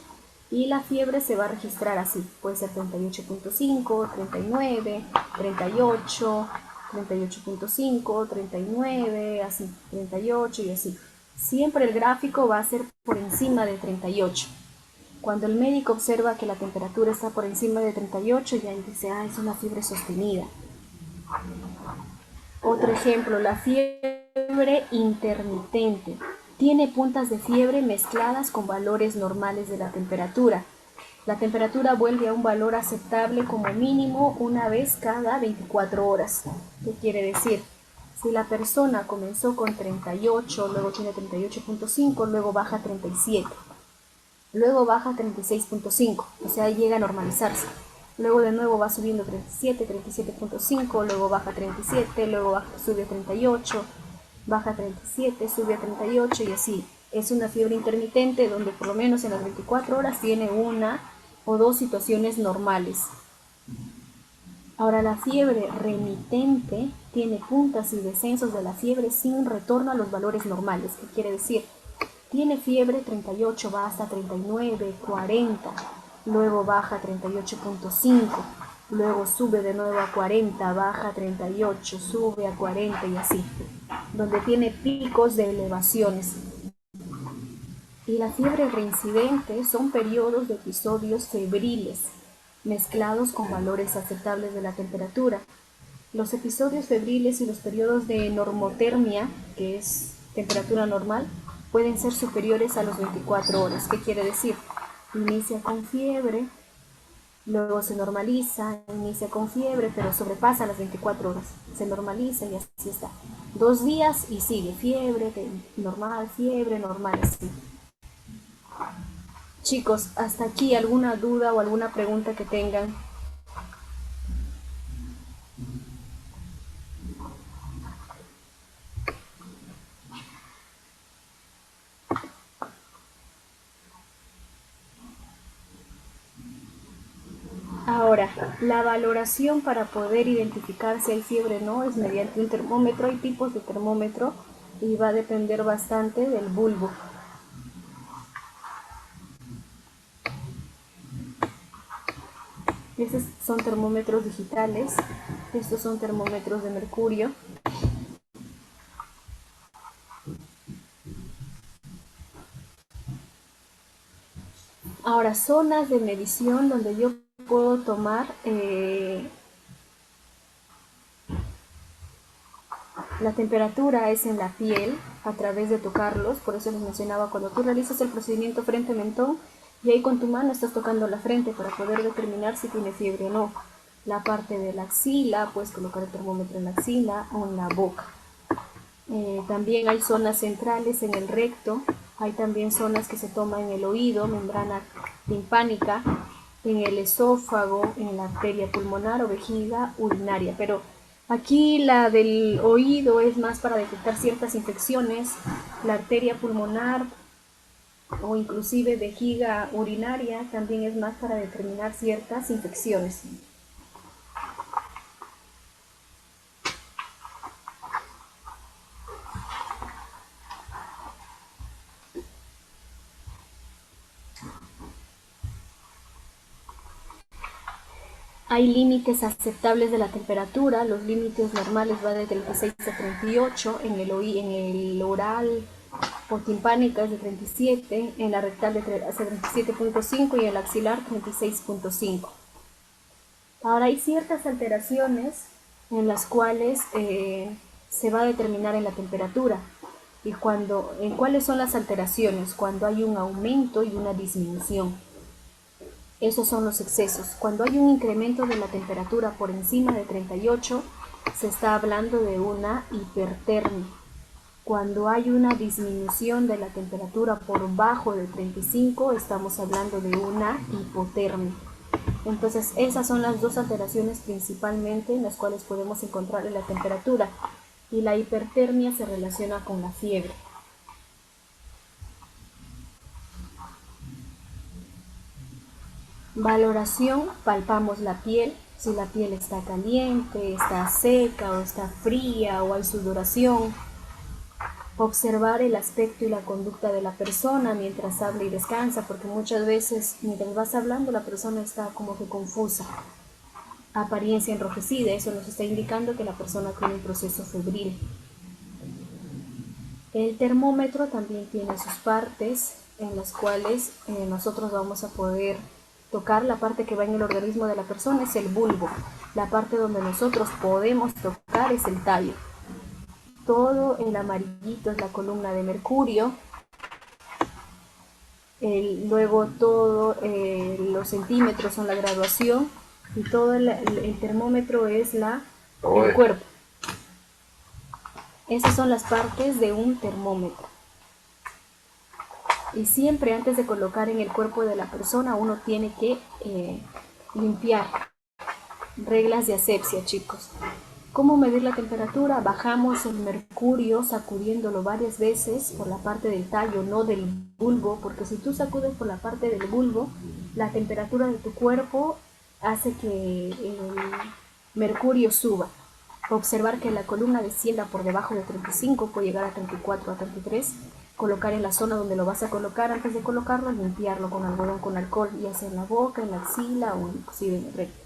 y la fiebre se va a registrar así. Puede ser 38.5, 39, 38, 38.5, 39, así, 38 y así. Siempre el gráfico va a ser por encima de 38. Cuando el médico observa que la temperatura está por encima de 38, ya dice, es una fiebre sostenida. Otro ejemplo, la fiebre intermitente. Tiene puntas de fiebre mezcladas con valores normales de la temperatura. La temperatura vuelve a un valor aceptable como mínimo una vez cada 24 horas. ¿Qué quiere decir? Si la persona comenzó con 38, luego tiene 38.5, luego baja a 37, luego baja a 36.5, o sea, llega a normalizarse. Luego de nuevo va subiendo 37, 37.5, luego baja a 37, luego sube a 38, baja a 37, sube a 38 y así. Es una fiebre intermitente donde por lo menos en las 24 horas tiene una o dos situaciones normales. Ahora, la fiebre remitente tiene puntas y descensos de la fiebre sin retorno a los valores normales. ¿Qué quiere decir? Tiene fiebre 38, va hasta 39, 40, luego baja a 38.5, luego sube de nuevo a 40, baja a 38, sube a 40 y así, donde tiene picos de elevaciones. Y la fiebre reincidente son periodos de episodios febriles, mezclados con valores aceptables de la temperatura. Los episodios febriles y los periodos de normotermia, que es temperatura normal, pueden ser superiores a los 24 horas. ¿Qué quiere decir? Inicia con fiebre, luego se normaliza, inicia con fiebre, pero sobrepasa las 24 horas. Se normaliza y así está. 2 días y sigue fiebre, normal, así. Chicos, hasta aquí, ¿alguna duda o alguna pregunta que tengan? Ahora, la valoración para poder identificar si hay fiebre o no es mediante un termómetro. Hay tipos de termómetro y va a depender bastante del bulbo. Estos son termómetros digitales, estos son termómetros de mercurio. Ahora, zonas de medición donde yo puedo tomar la temperatura es en la piel. a través de tocarlos. Por eso les mencionaba, cuando tú realizas el procedimiento frente-mentón, y ahí con tu mano estás tocando la frente para poder determinar si tiene fiebre o no. La parte de la axila, puedes colocar el termómetro en la axila o en la boca. También hay zonas centrales en el recto, hay también zonas que se toman en el oído, membrana timpánica, en el esófago, en la arteria pulmonar o vejiga urinaria. Pero aquí la del oído es más para detectar ciertas infecciones, la arteria pulmonar o inclusive vejiga urinaria también es más para determinar ciertas infecciones. Hay límites aceptables de la temperatura, los límites normales van de 36 a 38, en el oral o timpánica es de 37, en la rectal de 37.5 y en el axilar 36.5. Ahora hay ciertas alteraciones en las cuales se va a determinar en la temperatura. ¿Y en cuáles son las alteraciones? Cuando hay un aumento y una disminución. Esos son los excesos. Cuando hay un incremento de la temperatura por encima de 38, se está hablando de una hipertermia. Cuando hay una disminución de la temperatura por bajo de 35, estamos hablando de una hipotermia. Entonces, esas son las dos alteraciones principalmente en las cuales podemos encontrar en la temperatura. Y la hipertermia se relaciona con la fiebre. Valoración, palpamos la piel, si la piel está caliente, está seca o está fría o hay sudoración. Observar el aspecto y la conducta de la persona mientras habla y descansa, porque muchas veces mientras vas hablando la persona está como que confusa. Apariencia enrojecida, eso nos está indicando que la persona tiene un proceso febril. El termómetro también tiene sus partes en las cuales nosotros vamos a poder tocar. La parte que va en el organismo de la persona es el bulbo. La parte donde nosotros podemos tocar es el tallo. Todo el amarillito es la columna de mercurio. Luego todos los centímetros son la graduación y todo el termómetro es el cuerpo. Esas son las partes de un termómetro. Y siempre antes de colocar en el cuerpo de la persona uno tiene que limpiar. Reglas de asepsia, chicos. ¿Cómo medir la temperatura? Bajamos el mercurio sacudiéndolo varias veces por la parte del tallo, no del bulbo, porque si tú sacudes por la parte del bulbo, la temperatura de tu cuerpo hace que el mercurio suba. Observar que la columna descienda por debajo de 35, puede llegar a 34, a 33. Colocar en la zona donde lo vas a colocar, antes de colocarlo, limpiarlo con algodón con alcohol, ya sea en la boca, en la axila o inclusive en el recto.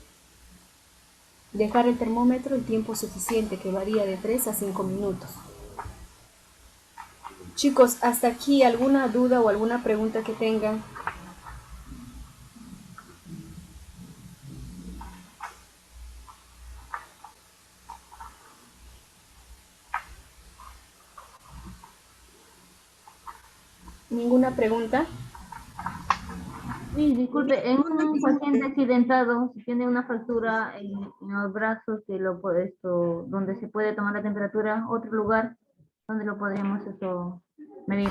Dejar el termómetro el tiempo suficiente, que varía de 3 a 5 minutos. Chicos, hasta aquí, ¿alguna duda o alguna pregunta que tengan? ¿Ninguna pregunta? Sí, disculpe, en un paciente accidentado, si tiene una fractura en los brazos, donde se puede tomar la temperatura, otro lugar donde lo podríamos medir.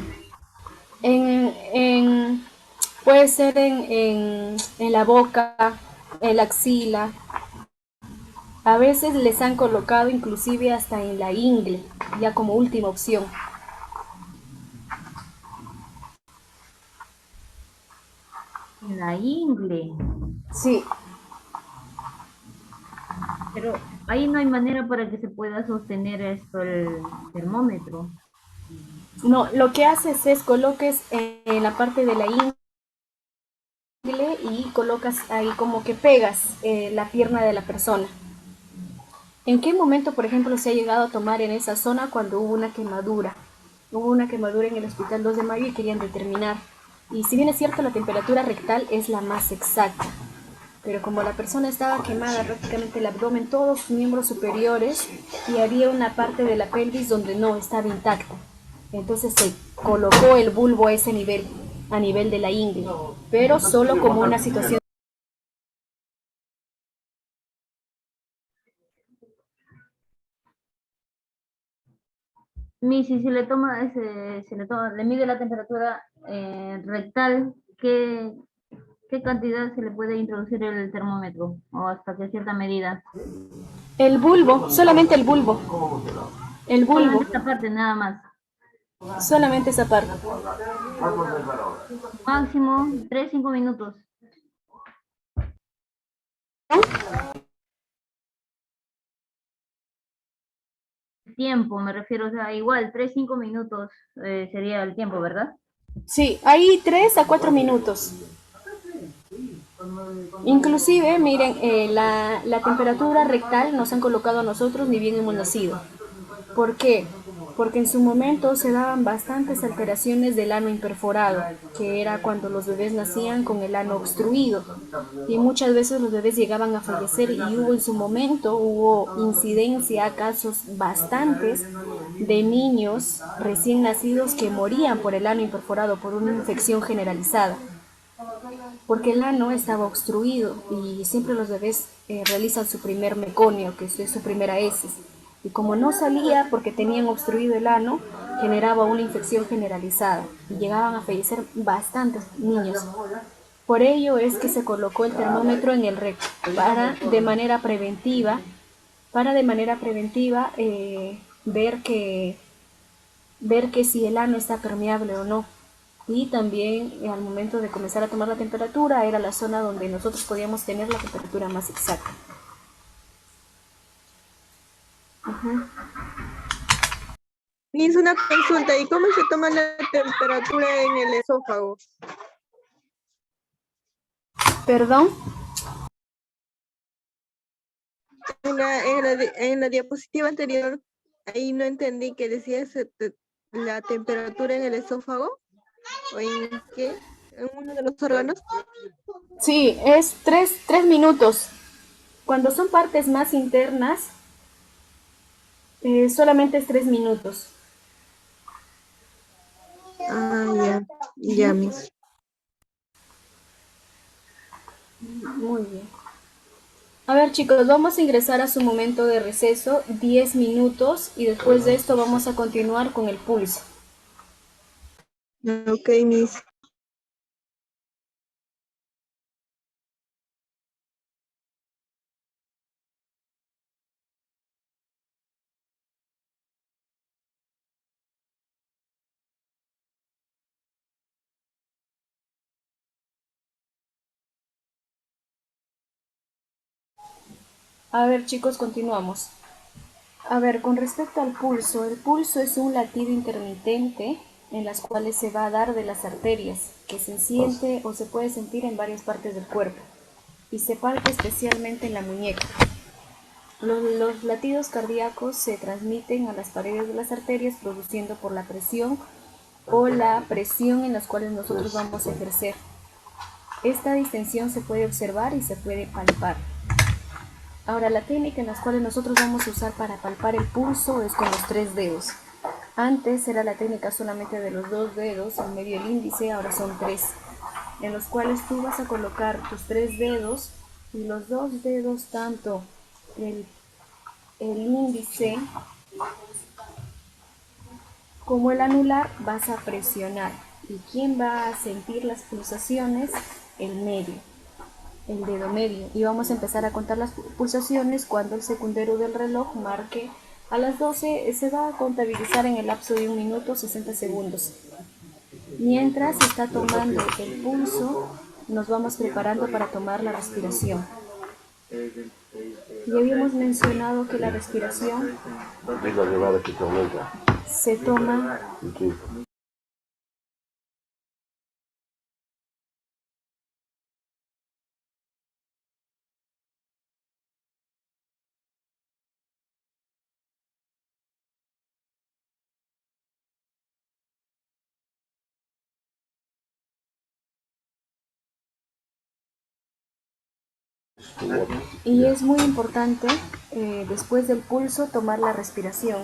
Puede ser en la boca, en la axila. A veces les han colocado inclusive hasta en la ingle, ya como última opción. En la ingle. Sí. Pero ahí no hay manera para que se pueda sostener esto, el termómetro. No, lo que haces es coloques en la parte de la ingle y colocas ahí como que pegas la pierna de la persona. ¿En qué momento, por ejemplo, se ha llegado a tomar en esa zona cuando hubo una quemadura? Hubo una quemadura en el Hospital 2 de Mayo y querían determinar. Y si bien es cierto, la temperatura rectal es la más exacta. Pero como la persona estaba quemada prácticamente el abdomen, todos sus miembros superiores, y había una parte de la pelvis donde no estaba intacta. Entonces se colocó el bulbo a ese nivel, a nivel de la ingle, pero solo como una situación. Si se le toma, le mide la temperatura rectal, ¿qué cantidad se le puede introducir el termómetro? ¿O hasta qué cierta medida? El bulbo, solamente el bulbo. El bulbo, Solamente esta parte, nada más. solamente esa parte. Máximo 3-5 minutos. Tiempo, me refiero, o sea, igual, 3-5 minutos sería el tiempo, ¿verdad? Sí, ahí 3 a 4 minutos. Inclusive, miren, la temperatura rectal nos han colocado a nosotros ni bien hemos nacido. ¿Por qué? Porque en su momento se daban bastantes alteraciones del ano imperforado, que era cuando los bebés nacían con el ano obstruido. Y muchas veces los bebés llegaban a fallecer y hubo en su momento, hubo incidencia, casos bastantes de niños recién nacidos que morían por el ano imperforado, por una infección generalizada porque el ano estaba obstruido y siempre los bebés realizan su primer meconio, que es su primera heces. Y como no salía porque tenían obstruido el ano, generaba una infección generalizada y llegaban a fallecer bastantes niños. Por ello es que se colocó el termómetro en el recto para de manera preventiva ver que si el ano está permeable o no. Y también al momento de comenzar a tomar la temperatura era la zona donde nosotros podíamos tener la temperatura más exacta. Miss, una consulta. ¿Y cómo se toma la temperatura en el esófago? ¿Perdón? En la diapositiva anterior, ahí no entendí que decía la temperatura en el esófago. ¿O en qué? ¿En uno de los órganos? Sí, es 3 minutos. Cuando son partes más internas, solamente es 3 minutos. Ah, ya. Ya, Miss. Muy bien. A ver chicos, vamos a ingresar a su momento de receso, 10 minutos, y después de esto vamos a continuar con el pulso. Ok, Miss. A ver chicos, continuamos. A ver, con respecto al pulso, el pulso es un latido intermitente en las cuales se va a dar de las arterias, que se siente o se puede sentir en varias partes del cuerpo y se palpa especialmente en la muñeca. Los latidos cardíacos se transmiten a las paredes de las arterias produciendo por la presión o la presión en las cuales nosotros vamos a ejercer. Esta distensión se puede observar y se puede palpar. Ahora, la técnica en la cual nosotros vamos a usar para palpar el pulso es con los 3 dedos. Antes era la técnica solamente de los 2 dedos, en medio del índice, ahora son 3, en los cuales tú vas a colocar tus 3 dedos y los 2 dedos, tanto el índice como el anular, vas a presionar. ¿Y quién va a sentir las pulsaciones? El medio. El dedo medio, y vamos a empezar a contar las pulsaciones cuando el secundero del reloj marque a las 12. Se va a contabilizar en el lapso de 1 minuto 60 segundos. Mientras se está tomando el pulso, nos vamos preparando para tomar la respiración. Ya habíamos mencionado que la respiración se toma y es muy importante después del pulso tomar la respiración,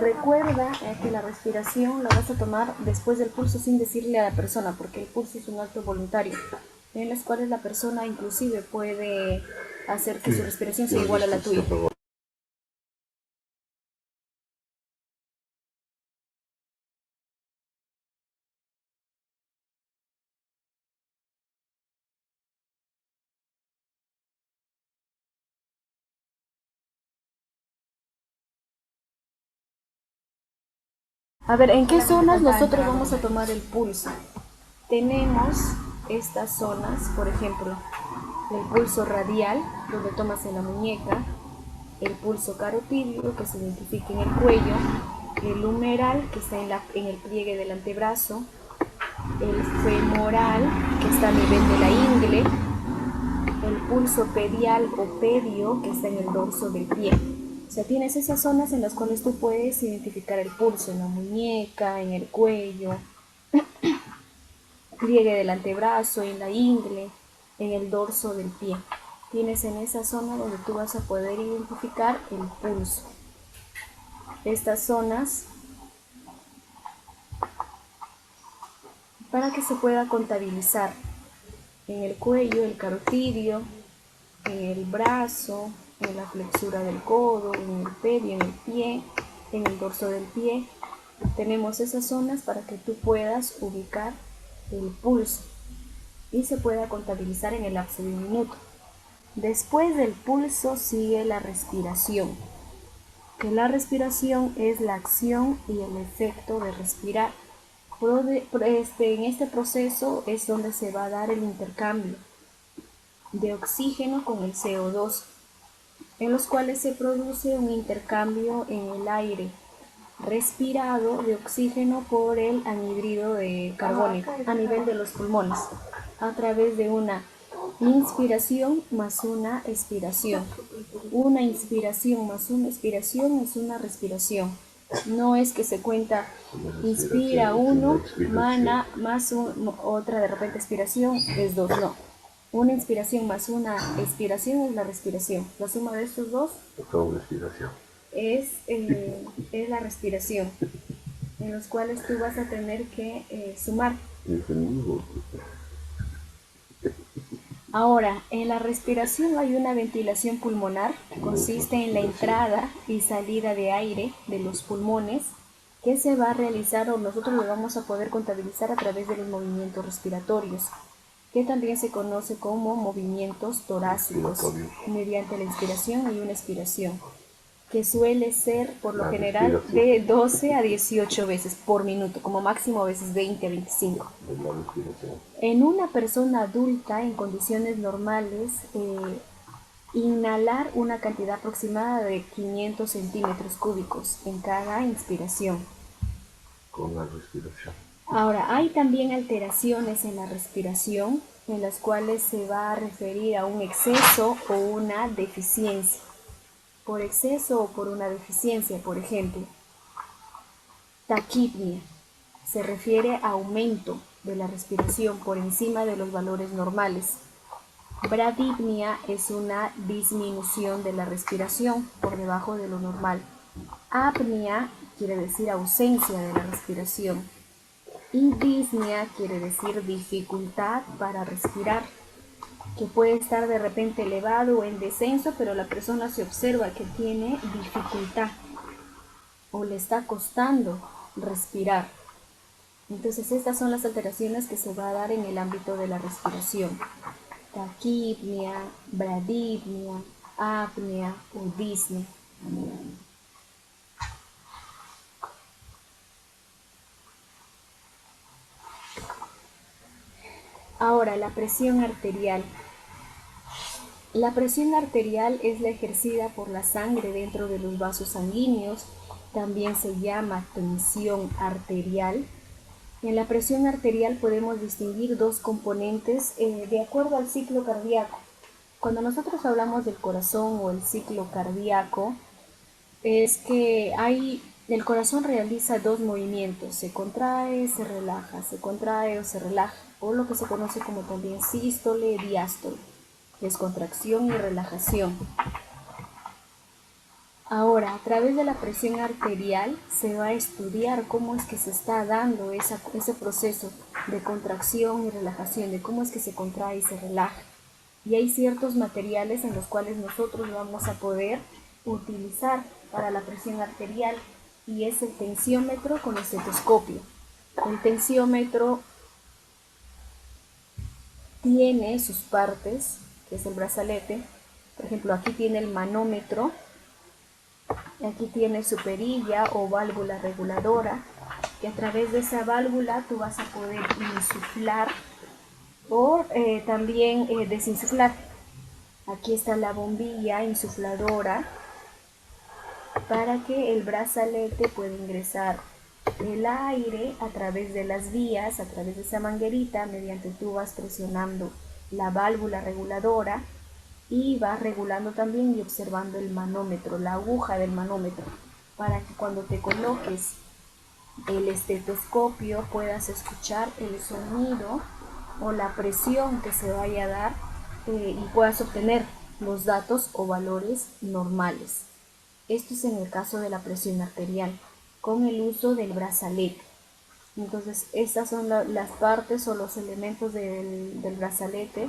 Recuerda que la respiración la vas a tomar después del pulso sin decirle a la persona, porque el pulso es un acto voluntario, en los cuales la persona inclusive puede hacer que su respiración sea igual a la tuya. A ver, ¿en qué zonas nosotros vamos a tomar el pulso? Tenemos estas zonas, por ejemplo, el pulso radial, donde tomas en la muñeca, el pulso carotídeo, que se identifica en el cuello, el humeral, que está en el pliegue del antebrazo, el femoral, que está a nivel de la ingle, el pulso pedial o pedio, que está en el dorso del pie. O sea, tienes esas zonas en las cuales tú puedes identificar el pulso, en la muñeca, en el cuello, pliegue del antebrazo, en la ingle, en el dorso del pie. Tienes en esa zona donde tú vas a poder identificar el pulso. Estas zonas, para que se pueda contabilizar, en el cuello, el carotidio, en el brazo, en la flexura del codo, en el pedio, en el pie, en el dorso del pie. Tenemos esas zonas para que tú puedas ubicar el pulso y se pueda contabilizar en el lapso de un minuto. Después del pulso sigue la respiración, que la respiración es la acción y el efecto de respirar. En este proceso es donde se va a dar el intercambio de oxígeno con el CO2, en los cuales se produce un intercambio en el aire respirado de oxígeno por el anhídrido de carbónico a nivel de los pulmones, a través de una inspiración más una expiración. Una inspiración más una expiración es una respiración. No es que se cuenta inspira uno, mana, más otra de repente expiración, es dos, no. Una inspiración más una expiración es la respiración. La suma de estos dos es la respiración, en los cuales tú vas a tener que sumar. Ahora, en la respiración hay una ventilación pulmonar, que consiste en la entrada y salida de aire de los pulmones, que se va a realizar o nosotros lo vamos a poder contabilizar a través de los movimientos respiratorios, que también se conoce como movimientos torácicos, mediante la inspiración y una expiración, que suele ser por lo general de 12 a 18 veces por minuto, como máximo a veces 20 a 25. En una persona adulta en condiciones normales, inhalar una cantidad aproximada de 500 centímetros cúbicos en cada inspiración. Con la respiración. Ahora, hay también alteraciones en la respiración, en las cuales se va a referir a un exceso o una deficiencia. Por exceso o por una deficiencia, por ejemplo, taquipnia se refiere a aumento de la respiración por encima de los valores normales. Bradipnia es una disminución de la respiración por debajo de lo normal. Apnea quiere decir ausencia de la respiración. Y disnea quiere decir dificultad para respirar, que puede estar de repente elevado o en descenso, pero la persona se observa que tiene dificultad o le está costando respirar. Entonces estas son las alteraciones que se va a dar en el ámbito de la respiración: taquipnia, bradipnia, apnea o disnea. Ahora, la presión arterial. La presión arterial es la ejercida por la sangre dentro de los vasos sanguíneos, también se llama tensión arterial. En la presión arterial podemos distinguir dos componentes de acuerdo al ciclo cardíaco. Cuando nosotros hablamos del corazón o el ciclo cardíaco, es que el corazón realiza dos movimientos: se contrae, se relaja, se contrae o se relaja, o lo que se conoce como también sístole, diástole, que es contracción y relajación. Ahora, a través de la presión arterial se va a estudiar cómo es que se está dando ese proceso de contracción y relajación, de cómo es que se contrae y se relaja. Y hay ciertos materiales en los cuales nosotros vamos a poder utilizar para la presión arterial, y es el tensiómetro con estetoscopio. El tensiómetro tiene sus partes, que es el brazalete. Por ejemplo, aquí tiene el manómetro, aquí tiene su perilla o válvula reguladora, que a través de esa válvula tú vas a poder insuflar o también desinsuflar. Aquí está la bombilla insufladora para que el brazalete pueda ingresar el aire a través de las vías, a través de esa manguerita, mediante tú vas presionando la válvula reguladora y vas regulando también y observando el manómetro, la aguja del manómetro, para que cuando te coloques el estetoscopio puedas escuchar el sonido o la presión que se vaya a dar y puedas obtener los datos o valores normales. Esto es en el caso de la presión arterial, con el uso del brazalete. Entonces, estas son las partes o los elementos del brazalete,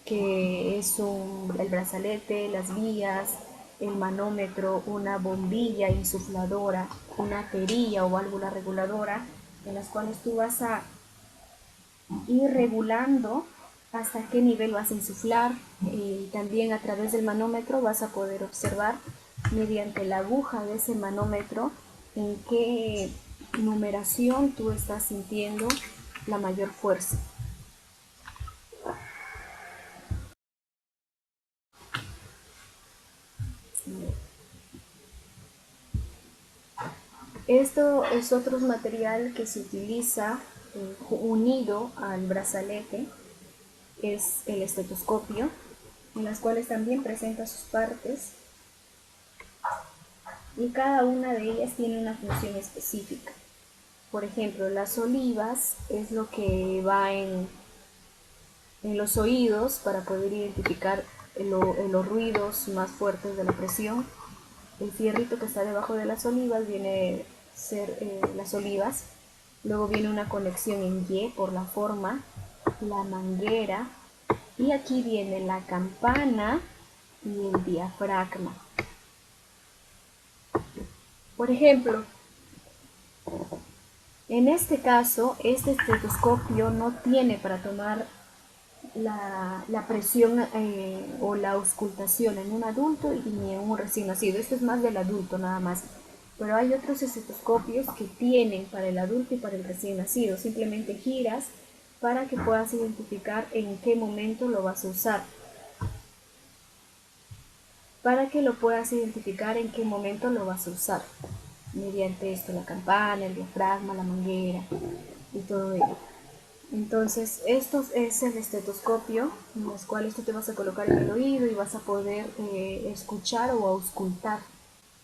que es el brazalete, las vías, el manómetro, una bombilla insufladora, una perilla o válvula reguladora, en las cuales tú vas a ir regulando hasta qué nivel vas a insuflar, y también a través del manómetro vas a poder observar mediante la aguja de ese manómetro en qué numeración tú estás sintiendo la mayor fuerza. Esto es otro material que se utiliza unido al brazalete, es el estetoscopio, en las cuales también presenta sus partes y cada una de ellas tiene una función específica. Por ejemplo, las olivas es lo que va en los oídos para poder identificar los ruidos más fuertes de la presión. El fierrito que está debajo de las olivas viene a ser las olivas. Luego viene una conexión en Y por la forma, la manguera, y aquí viene la campana y el diafragma. Por ejemplo, en este caso, este estetoscopio no tiene para tomar la presión o la auscultación en un adulto y ni en un recién nacido. Esto es más del adulto nada más. Pero hay otros estetoscopios que tienen para el adulto y para el recién nacido. Simplemente giras para que puedas identificar en qué momento lo vas a usar. Para que lo puedas identificar en qué momento lo vas a usar. Mediante esto, la campana, el diafragma, la manguera y todo ello. Entonces, esto es el estetoscopio, en los cuales tú te vas a colocar en el oído y vas a poder escuchar o auscultar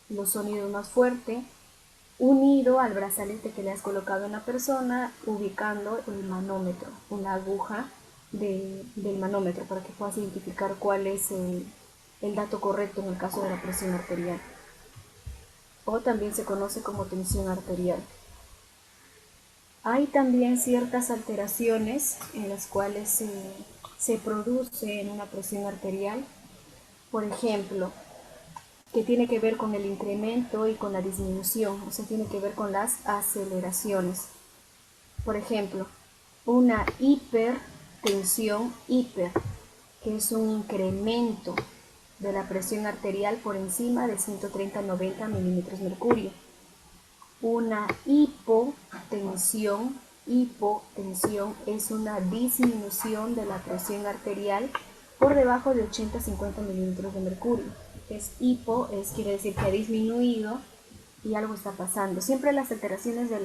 los sonidos más fuertes, unido al brazalete que le has colocado en la persona, ubicando el manómetro, una aguja del manómetro, para que puedas identificar cuál es el dato correcto en el caso de la presión arterial, o también se conoce como tensión arterial. Hay también ciertas alteraciones en las cuales se produce en una presión arterial, por ejemplo, que tiene que ver con el incremento y con la disminución, o sea, tiene que ver con las aceleraciones. Por ejemplo, una hipertensión que es un incremento de la presión arterial por encima de 130-90 milímetros de mercurio. Una hipotensión es una disminución de la presión arterial por debajo de 80-50 milímetros de mercurio. Quiere decir que ha disminuido y algo está pasando. Siempre las alteraciones de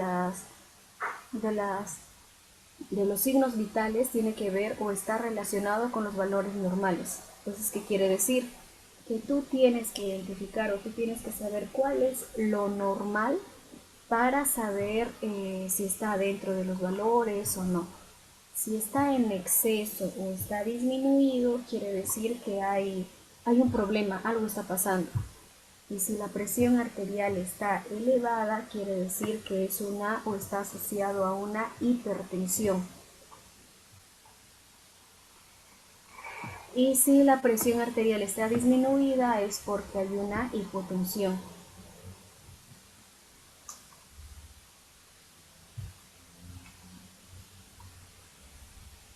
los signos vitales tiene que ver o está relacionado con los valores normales. Entonces, ¿qué quiere decir? Que tú tienes que identificar o tú tienes que saber cuál es lo normal para saber si está dentro de los valores o no. Si está en exceso o está disminuido, quiere decir que hay un problema, algo está pasando. Y si la presión arterial está elevada, quiere decir que es una o está asociado a una hipertensión. Y si la presión arterial está disminuida, es porque hay una hipotensión.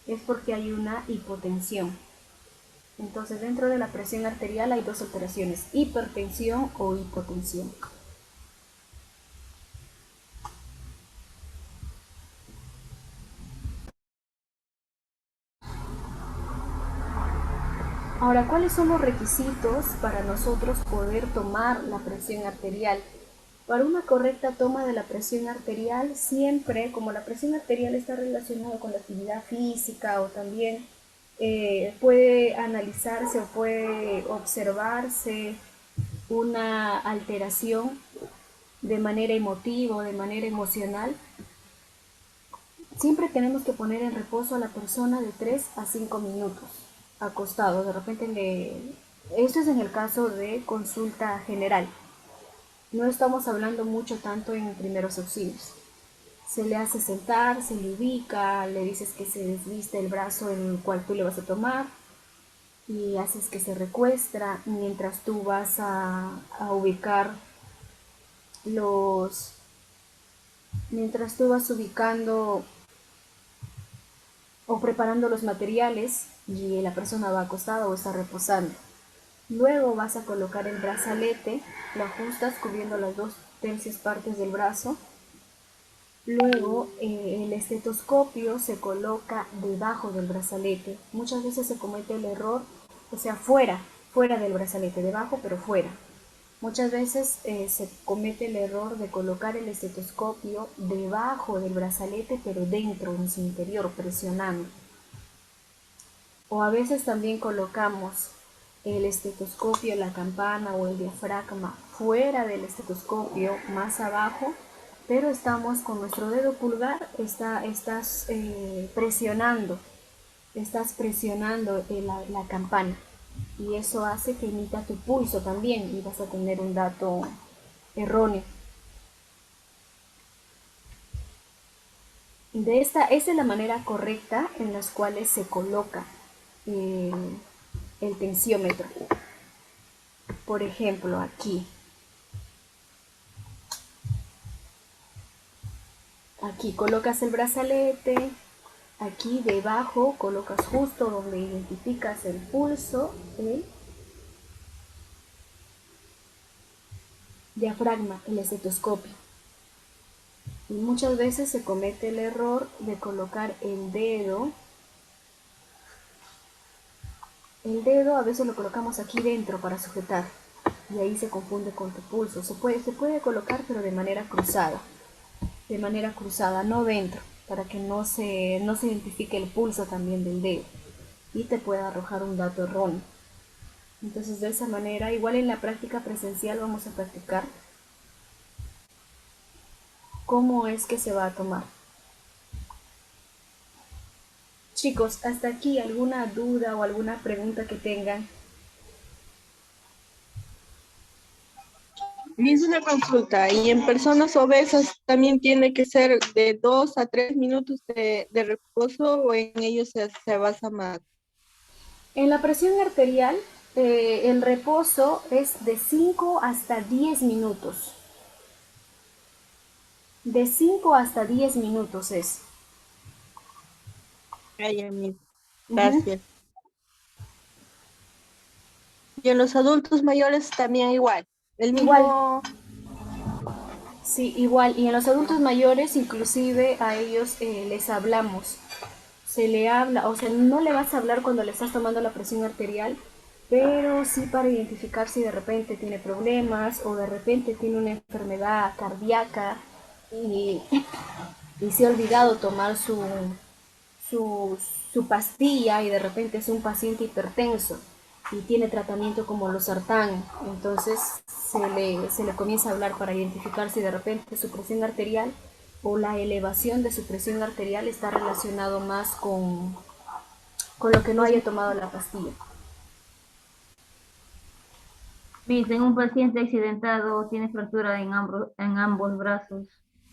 Es porque hay una hipotensión. Entonces, dentro de la presión arterial hay dos alteraciones, hipertensión o hipotensión. Ahora, ¿cuáles son los requisitos para nosotros poder tomar la presión arterial? Para una correcta toma de la presión arterial, siempre, como la presión arterial está relacionada con la actividad física o también puede analizarse o puede observarse una alteración de manera emotiva o de manera emocional, siempre tenemos que poner en reposo a la persona de 3 a 5 minutos, acostado. De repente, esto es en el caso de consulta general. No estamos hablando mucho tanto en primeros auxilios. Se le hace sentar, se le ubica, le dices que se desviste el brazo en el cual tú le vas a tomar y haces que se recuestra mientras tú vas a ubicar mientras tú vas ubicando o preparando los materiales y la persona va acostada o está reposando. Luego vas a colocar el brazalete, lo ajustas cubriendo las 2/3 partes del brazo. Luego el estetoscopio se coloca debajo del brazalete. Muchas veces se comete el error, o sea, fuera del brazalete, debajo pero fuera. Muchas veces se comete el error de colocar el estetoscopio debajo del brazalete pero dentro, en su interior, presionando. O a veces también colocamos el estetoscopio, la campana o el diafragma fuera del estetoscopio, más abajo, pero estamos con nuestro dedo pulgar, estás presionando la campana y eso hace que imita tu pulso también y vas a tener un dato erróneo. Esta es la manera correcta en las cuales se coloca el tensiómetro. Por ejemplo, aquí colocas el brazalete, aquí debajo colocas justo donde identificas el pulso, el diafragma, el estetoscopio. Y muchas veces se comete el error de colocar el dedo. El dedo a veces lo colocamos aquí dentro para sujetar y ahí se confunde con tu pulso. Se puede colocar pero de manera cruzada, no dentro, para que no se identifique el pulso también del dedo y te pueda arrojar un dato erróneo. Entonces de esa manera, igual en la práctica presencial vamos a practicar cómo es que se va a tomar. Chicos, hasta aquí, ¿alguna duda o alguna pregunta que tengan? Es una consulta y en personas obesas también tiene que ser de 2 a 3 minutos de reposo o en ellos se basa más. En la presión arterial, el reposo es de 5 hasta 10 minutos. De 5 hasta 10 minutos es. Ay, amigo. Gracias. Y en los adultos mayores también igual. El mismo. Igual. Sí, igual. Y en los adultos mayores, inclusive a ellos les hablamos. Se le habla, o sea, no le vas a hablar cuando le estás tomando la presión arterial, pero sí para identificar si de repente tiene problemas o de repente tiene una enfermedad cardíaca y se ha olvidado tomar su pastilla y de repente es un paciente hipertenso y tiene tratamiento como losartán, entonces se le comienza a hablar para identificar si de repente su presión arterial o la elevación de su presión arterial está relacionado más con lo que no haya tomado la pastilla. En un paciente accidentado tiene fractura en ambos brazos.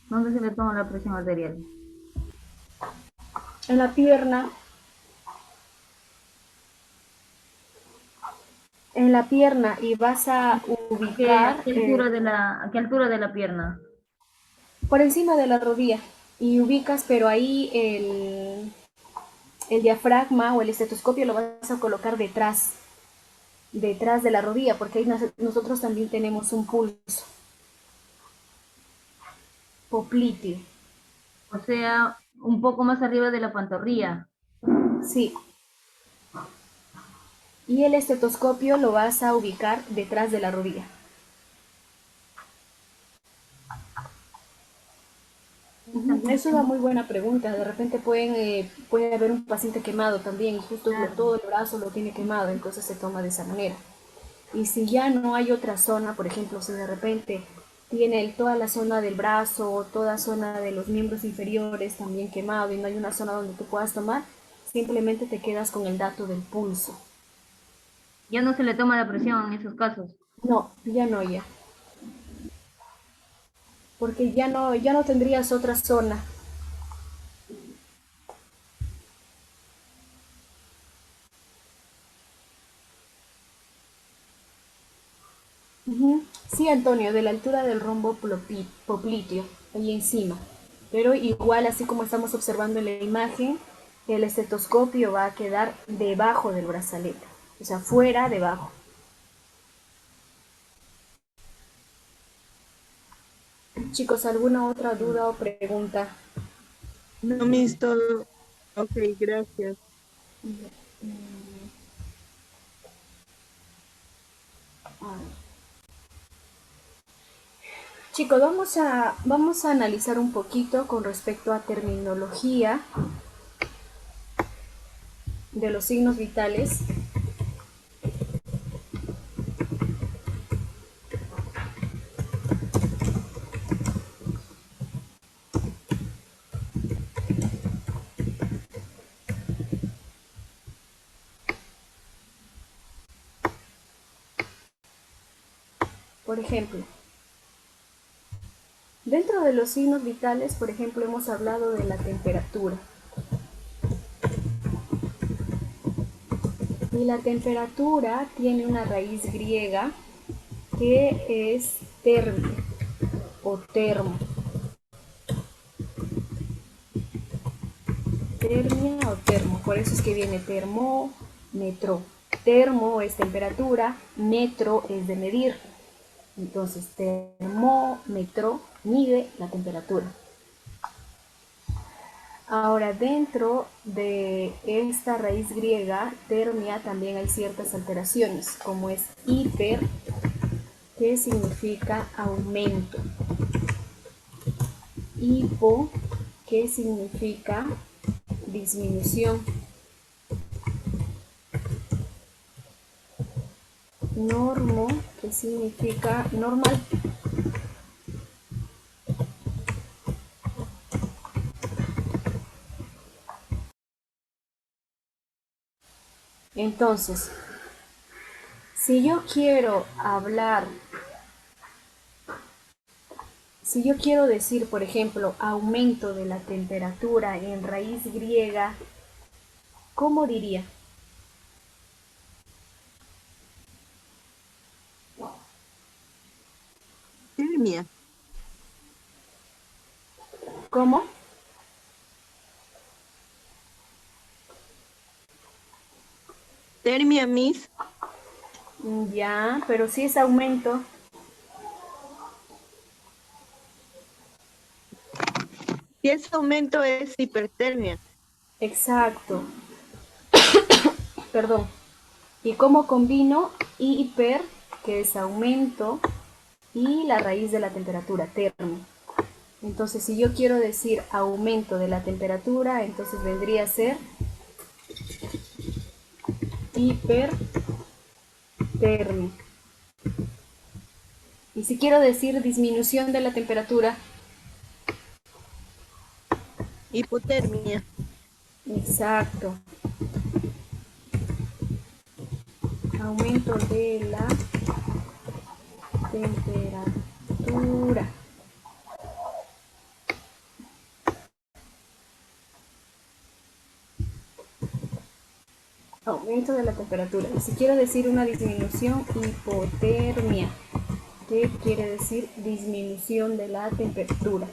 ¿Dónde se le toma la presión arterial? En la pierna, y vas a ubicar ¿A qué altura de la pierna? por encima de la rodilla y ubicas, pero ahí el diafragma o el estetoscopio lo vas a colocar detrás de la rodilla, porque ahí nosotros también tenemos un pulso popliteo. O sea, un poco más arriba de la pantorrilla. Sí. Y el estetoscopio lo vas a ubicar detrás de la rodilla. Es una muy buena pregunta. De repente puede haber un paciente quemado también y justo todo el brazo lo tiene quemado, entonces se toma de esa manera. Y si ya no hay otra zona, por ejemplo, si de repente tiene toda la zona del brazo, toda zona de los miembros inferiores también quemado y no hay una zona donde tú puedas tomar, simplemente te quedas con el dato del pulso. Ya no se le toma la presión en esos casos. No, ya no, ya. Porque ya no tendrías otra zona. Sí, Antonio, de la altura del rombo popliteo, ahí encima. Pero igual, así como estamos observando en la imagen, el estetoscopio va a quedar debajo del brazalete, o sea, fuera, debajo. Chicos, ¿alguna otra duda o pregunta? No, Miss, todo. Ok, gracias. Chicos, vamos a analizar un poquito con respecto a terminología de los signos vitales. Por ejemplo, dentro de los signos vitales, por ejemplo, hemos hablado de la temperatura. Y la temperatura tiene una raíz griega que es termia o termo. Termia o termo, por eso es que viene termómetro. Termo es temperatura, metro es de medir. Entonces, termómetro mide la temperatura. Ahora, dentro de esta raíz griega, termia, también hay ciertas alteraciones, como es hiper, que significa aumento. Hipo, que significa disminución. Normo, que significa normal. Entonces, si yo quiero decir, por ejemplo, aumento de la temperatura en raíz griega, ¿cómo diría? Termia. ¿Cómo? Termia, Miss. Ya, pero si es aumento. Si ese aumento es hipertermia. Exacto. Perdón. ¿Y cómo combino hiper, que es aumento, y la raíz de la temperatura, termo? Entonces, si yo quiero decir aumento de la temperatura, entonces vendría a ser hipertermia. Y si quiero decir disminución de la temperatura, Hipotermia. exacto. Aumento de la temperatura. Aumento de la temperatura. Y si quiero decir una disminución, hipotermia. ¿Qué quiere decir disminución de la temperatura?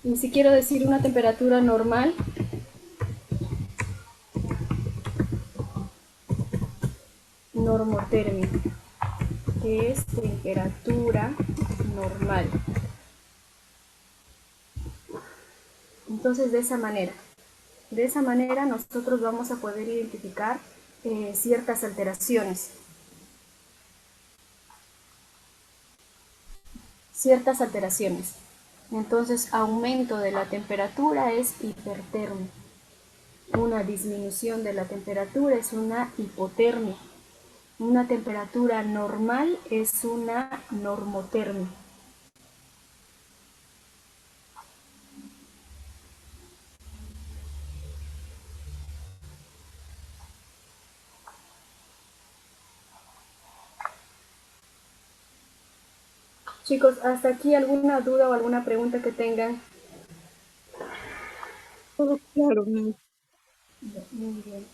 Y si quiero decir una temperatura normal, normotermia, que es temperatura normal. Entonces, de esa manera nosotros vamos a poder identificar ciertas alteraciones. Entonces, aumento de la temperatura es hipertermia. Una disminución de la temperatura es una hipotermia. Una temperatura normal es una normotermia. Chicos, ¿hasta aquí alguna duda o alguna pregunta que tengan? Todo claro, Miss. Muy bien.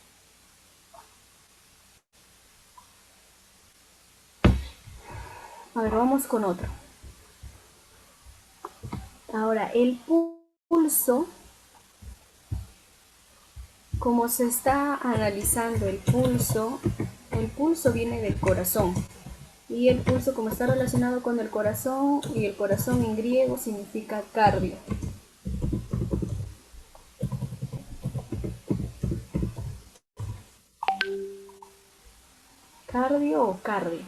A ver, vamos con otro. Ahora, el pulso, como se está analizando el pulso viene del corazón. Y el pulso, como está relacionado con el corazón, y el corazón en griego significa cardio. Cardio o cardio.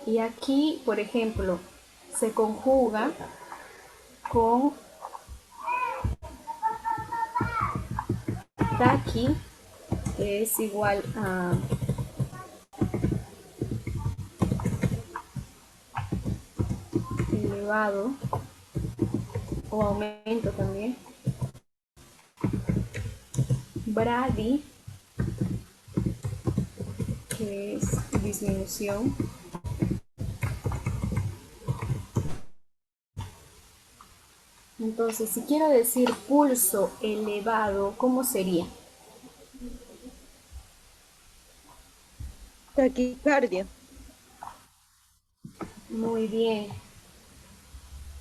Y aquí, por ejemplo, se conjuga con taqui, que es igual a elevado o aumento también. Bradi, que es disminución. Entonces, si quiero decir pulso elevado, ¿cómo sería? Taquicardia. Muy bien,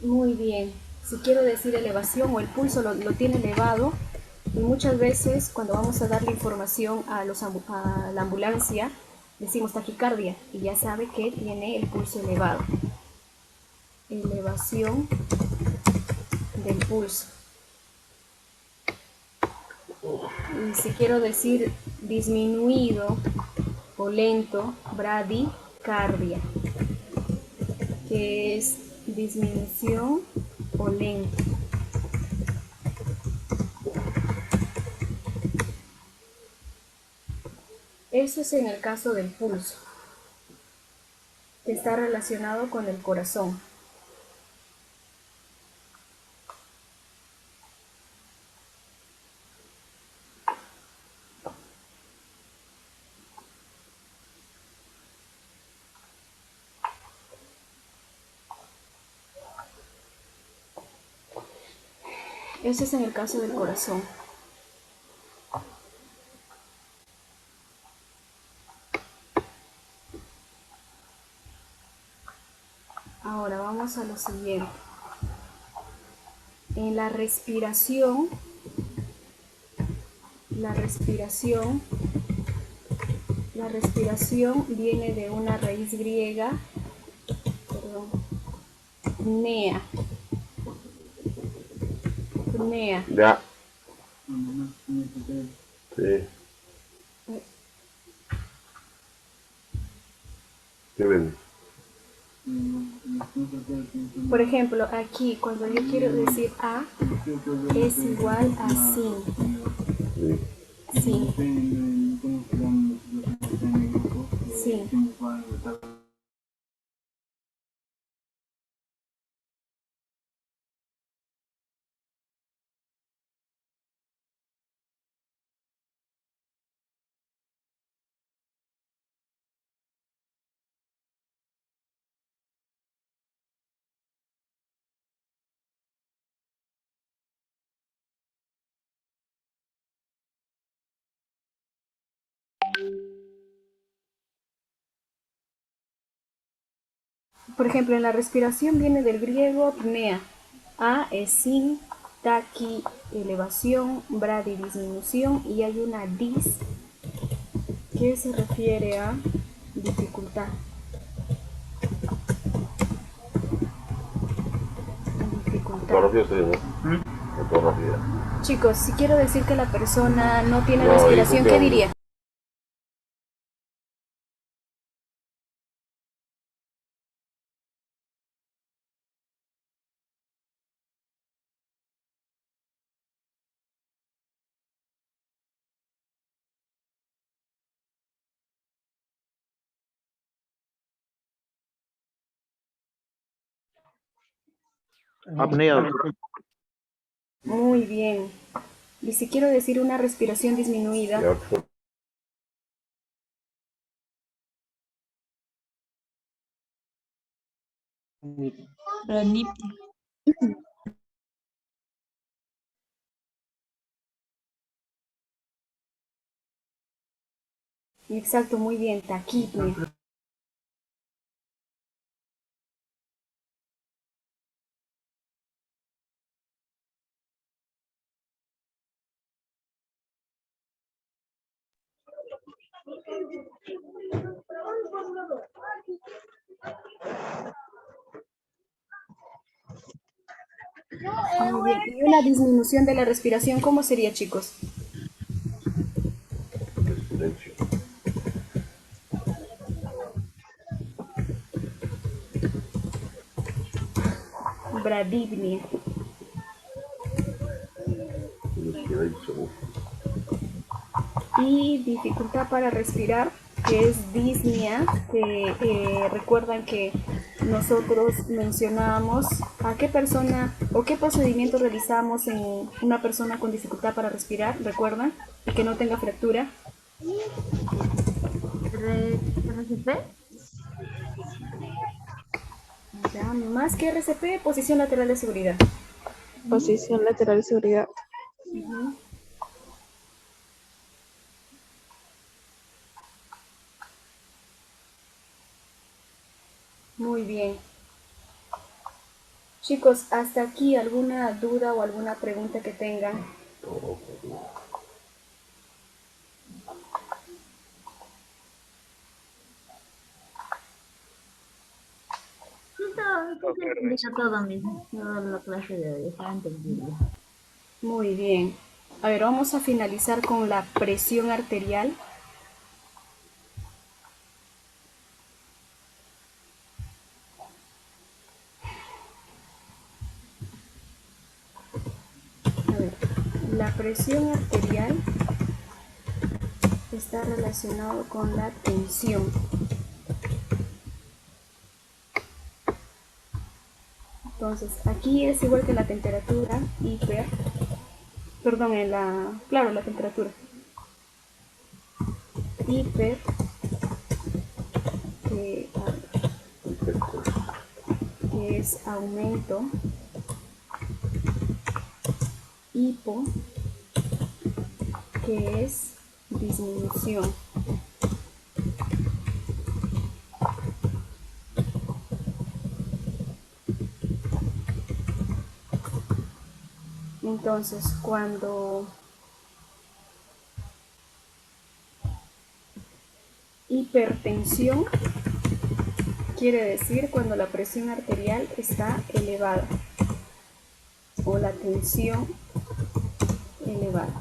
muy bien. Si quiero decir elevación o el pulso lo tiene elevado, y muchas veces cuando vamos a darle información a la ambulancia, decimos taquicardia y ya sabe que tiene el pulso elevado. Elevación del pulso. Y si quiero decir disminuido o lento, bradicardia, que es disminución o lento. Eso es en el caso del pulso, que está relacionado con el corazón. Eso es en el caso del corazón. Ahora vamos a lo siguiente. En la respiración viene de una raíz griega, pnea. Ya. Sí. ¿Qué ven? Por ejemplo, aquí cuando yo quiero decir a, es igual a sin. Sí. Sin. Por ejemplo, en la respiración viene del griego apnea. A es sin, taqui elevación, bradi disminución y hay una dis que se refiere a dificultad. Fotografía sí, ¿no? Fotografía. Chicos, si quiero decir que la persona no tiene No, respiración, ¿qué difusión. diría? Apnea, doctor. Muy bien. Y si quiero decir una respiración disminuida, Ya, exacto, muy bien, taquipnea. Muy bien. Y una disminución de la respiración, ¿cómo sería, chicos? silencio. Bradipnea. Silencio. Y dificultad para respirar, que es disnea, que recuerdan que nosotros mencionábamos a qué persona o qué procedimiento realizamos en una persona con dificultad para respirar, recuerdan, y que no tenga fractura. ¿RCP? Ya, más que RCP, posición lateral de seguridad. Posición lateral de seguridad. Ujú. Muy bien. Chicos, hasta aquí alguna duda o alguna pregunta que tengan. Sí, todo, sí se entendió todo mismo. Toda la clase de hoy está entendible. Muy bien. A ver, vamos a finalizar con la presión arterial. A ver, la presión arterial está relacionado con la tensión. Entonces, aquí es igual que la temperatura, claro, la temperatura. Hiper, que, que es aumento, hipo, que es disminución. Entonces, cuando hipertensión quiere decir cuando la presión arterial está elevada o la tensión elevada.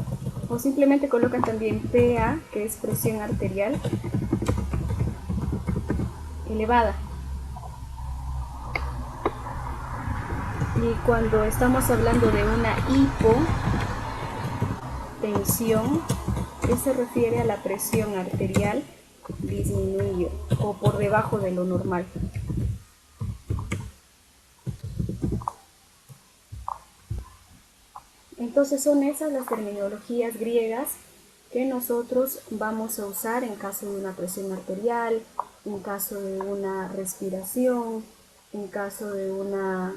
O simplemente colocan también PA, que es presión arterial elevada. Y cuando estamos hablando de una hipotensión, que se refiere a la presión arterial disminuye o por debajo de lo normal. Entonces son esas las terminologías griegas que nosotros vamos a usar en caso de una presión arterial, en caso de una respiración, en caso de una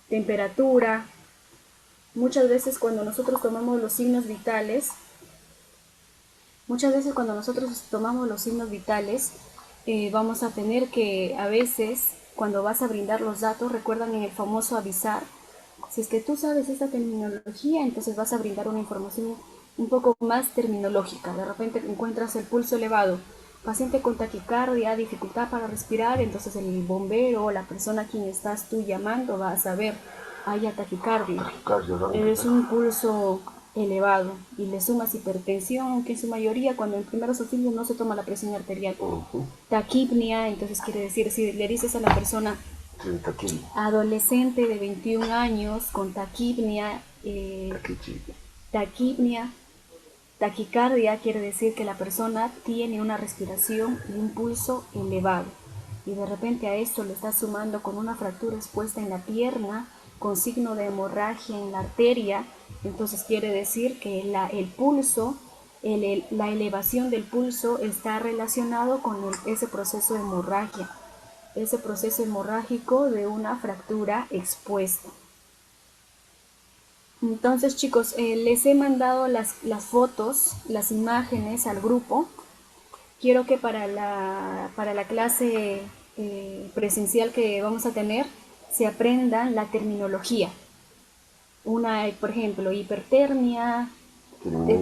temperatura. Muchas veces cuando nosotros tomamos los signos vitales, vamos a tener que a veces, cuando vas a brindar los datos, recuerdan en el famoso avisar. Si es que tú sabes esta terminología, entonces vas a brindar una información un poco más terminológica. De repente encuentras el pulso elevado, paciente con taquicardia, dificultad para respirar, entonces el bombero o la persona a quien estás tú llamando va a saber, hay taquicardia, es un pulso elevado, y le sumas hipertensión, aunque en su mayoría cuando en primeros auxilios no se toma la presión arterial. Taquipnia, entonces quiere decir, si le dices a la persona adolescente de 21 años con taquipnia, taquicardia, quiere decir que la persona tiene una respiración y un pulso elevado. Y de repente a esto le estás sumando con una fractura expuesta en la pierna, con signo de hemorragia en la arteria, entonces quiere decir que el pulso, la elevación del pulso está relacionado con ese proceso de hemorragia, ese proceso hemorrágico de una fractura expuesta. Entonces, chicos, les he mandado las fotos, las imágenes al grupo. Quiero que para la clase presencial que vamos a tener, se aprendan la terminología. Por ejemplo, hipertermia,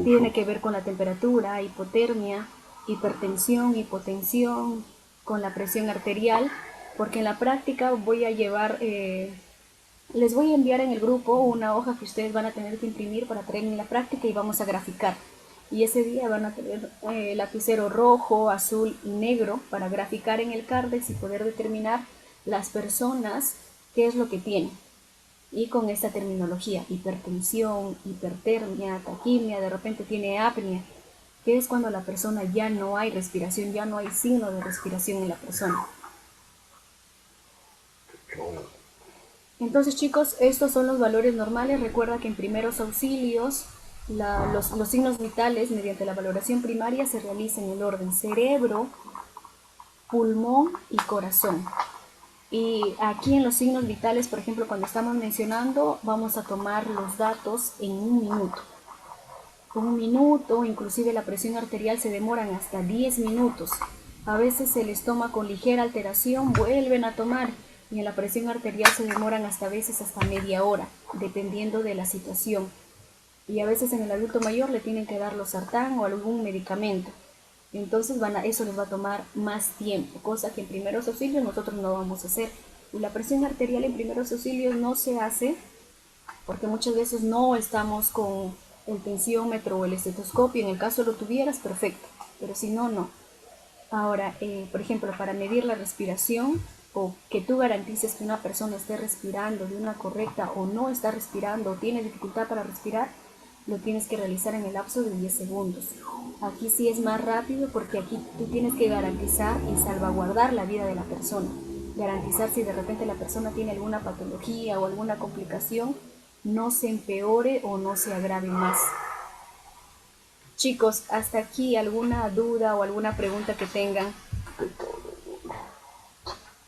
tiene que ver con la temperatura, hipotermia, hipertensión, hipotensión, con la presión arterial, porque en la práctica voy a llevar... les voy a enviar en el grupo una hoja que ustedes van a tener que imprimir para traer en la práctica y vamos a graficar. Y ese día van a tener lapicero rojo, azul y negro para graficar en el CARDEX y poder determinar las personas qué es lo que tienen. Y con esta terminología, hipertensión, hipertermia, taquimia, de repente tiene apnea, que es cuando la persona ya no hay respiración, ya no hay signo de respiración en la persona. Entonces, chicos, estos son los valores normales. Recuerda que en primeros auxilios los signos vitales mediante la valoración primaria se realizan en el orden cerebro, pulmón y corazón. Y aquí en los signos vitales, por ejemplo, cuando estamos mencionando, vamos a tomar los datos en un minuto. Con un minuto, inclusive la presión arterial se demoran hasta 10 minutos. A veces se les toma con ligera alteración, vuelven a tomar, y en la presión arterial se demoran hasta media hora, dependiendo de la situación. Y a veces en el adulto mayor le tienen que dar losartán o algún medicamento. Entonces eso les va a tomar más tiempo, cosa que en primeros auxilios nosotros no vamos a hacer. Y la presión arterial en primeros auxilios no se hace porque muchas veces no estamos con el tensiómetro o el estetoscopio. En el caso lo tuvieras, perfecto, pero si no, no. Ahora, por ejemplo, para medir la respiración o que tú garantices que una persona esté respirando de una correcta o no está respirando o tiene dificultad para respirar, lo tienes que realizar en el lapso de 10 segundos. Aquí sí es más rápido porque aquí tú tienes que garantizar y salvaguardar la vida de la persona. Garantizar si de repente la persona tiene alguna patología o alguna complicación, no se empeore o no se agrave más. Chicos, hasta aquí alguna duda o alguna pregunta que tengan.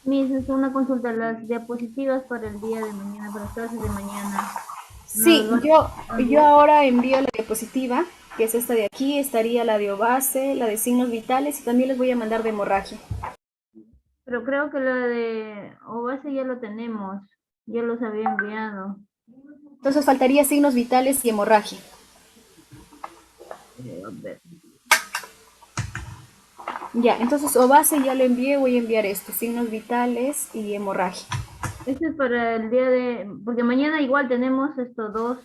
Miss, es una consulta, las diapositivas para el día de mañana, para las clases de mañana. Sí, yo ahora envío la diapositiva, que es esta de aquí, estaría la de OBASE, la de signos vitales, y también les voy a mandar de hemorragia. Pero creo que la de OBASE ya lo tenemos, ya los había enviado. Entonces faltaría signos vitales y hemorragia. A ver. Ya, entonces OBASE ya lo envié, voy a enviar esto, signos vitales y hemorragia. Este es para el día de, porque mañana igual tenemos estos dos,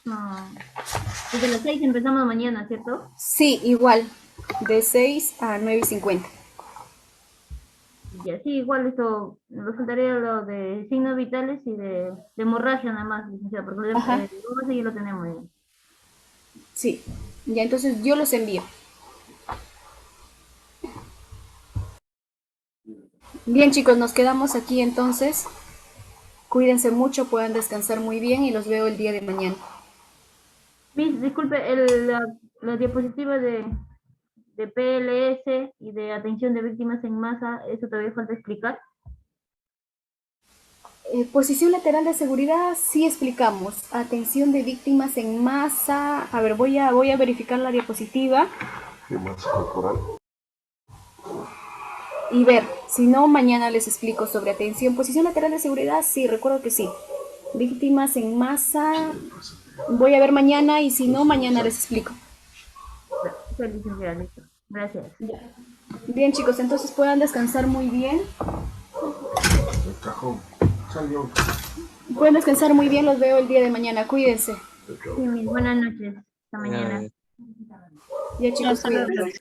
desde las 6 empezamos mañana, ¿cierto? Sí, igual, de 6 a 9:50. Y así igual esto, nos faltaría lo de signos vitales y de hemorragia nada más, licenciada, porque OBASE ya lo tenemos. Sí, ya entonces yo los envío. Bien, chicos, nos quedamos aquí entonces. Cuídense mucho, puedan descansar muy bien y los veo el día de mañana. Miss, disculpe, la diapositiva de PLS y de atención de víctimas en masa, ¿eso todavía falta explicar? Posición lateral de seguridad, sí explicamos. Atención de víctimas en masa. A ver, voy a verificar la diapositiva ¿Qué más corporal? y ver. Si no, mañana les explico sobre atención. Posición lateral de seguridad, sí, recuerdo que sí. Víctimas en masa. Voy a ver mañana y si no, mañana les explico. Sí, licenciada, listo. Gracias. Bien, chicos, entonces puedan descansar muy bien. El cajón. Salió. Pueden descansar muy bien, los veo el día de mañana. Cuídense. Sí, mis buenas noches. Hasta mañana. Ya, chicos, cuídense.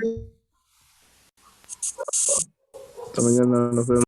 Hasta mañana, nos vemos.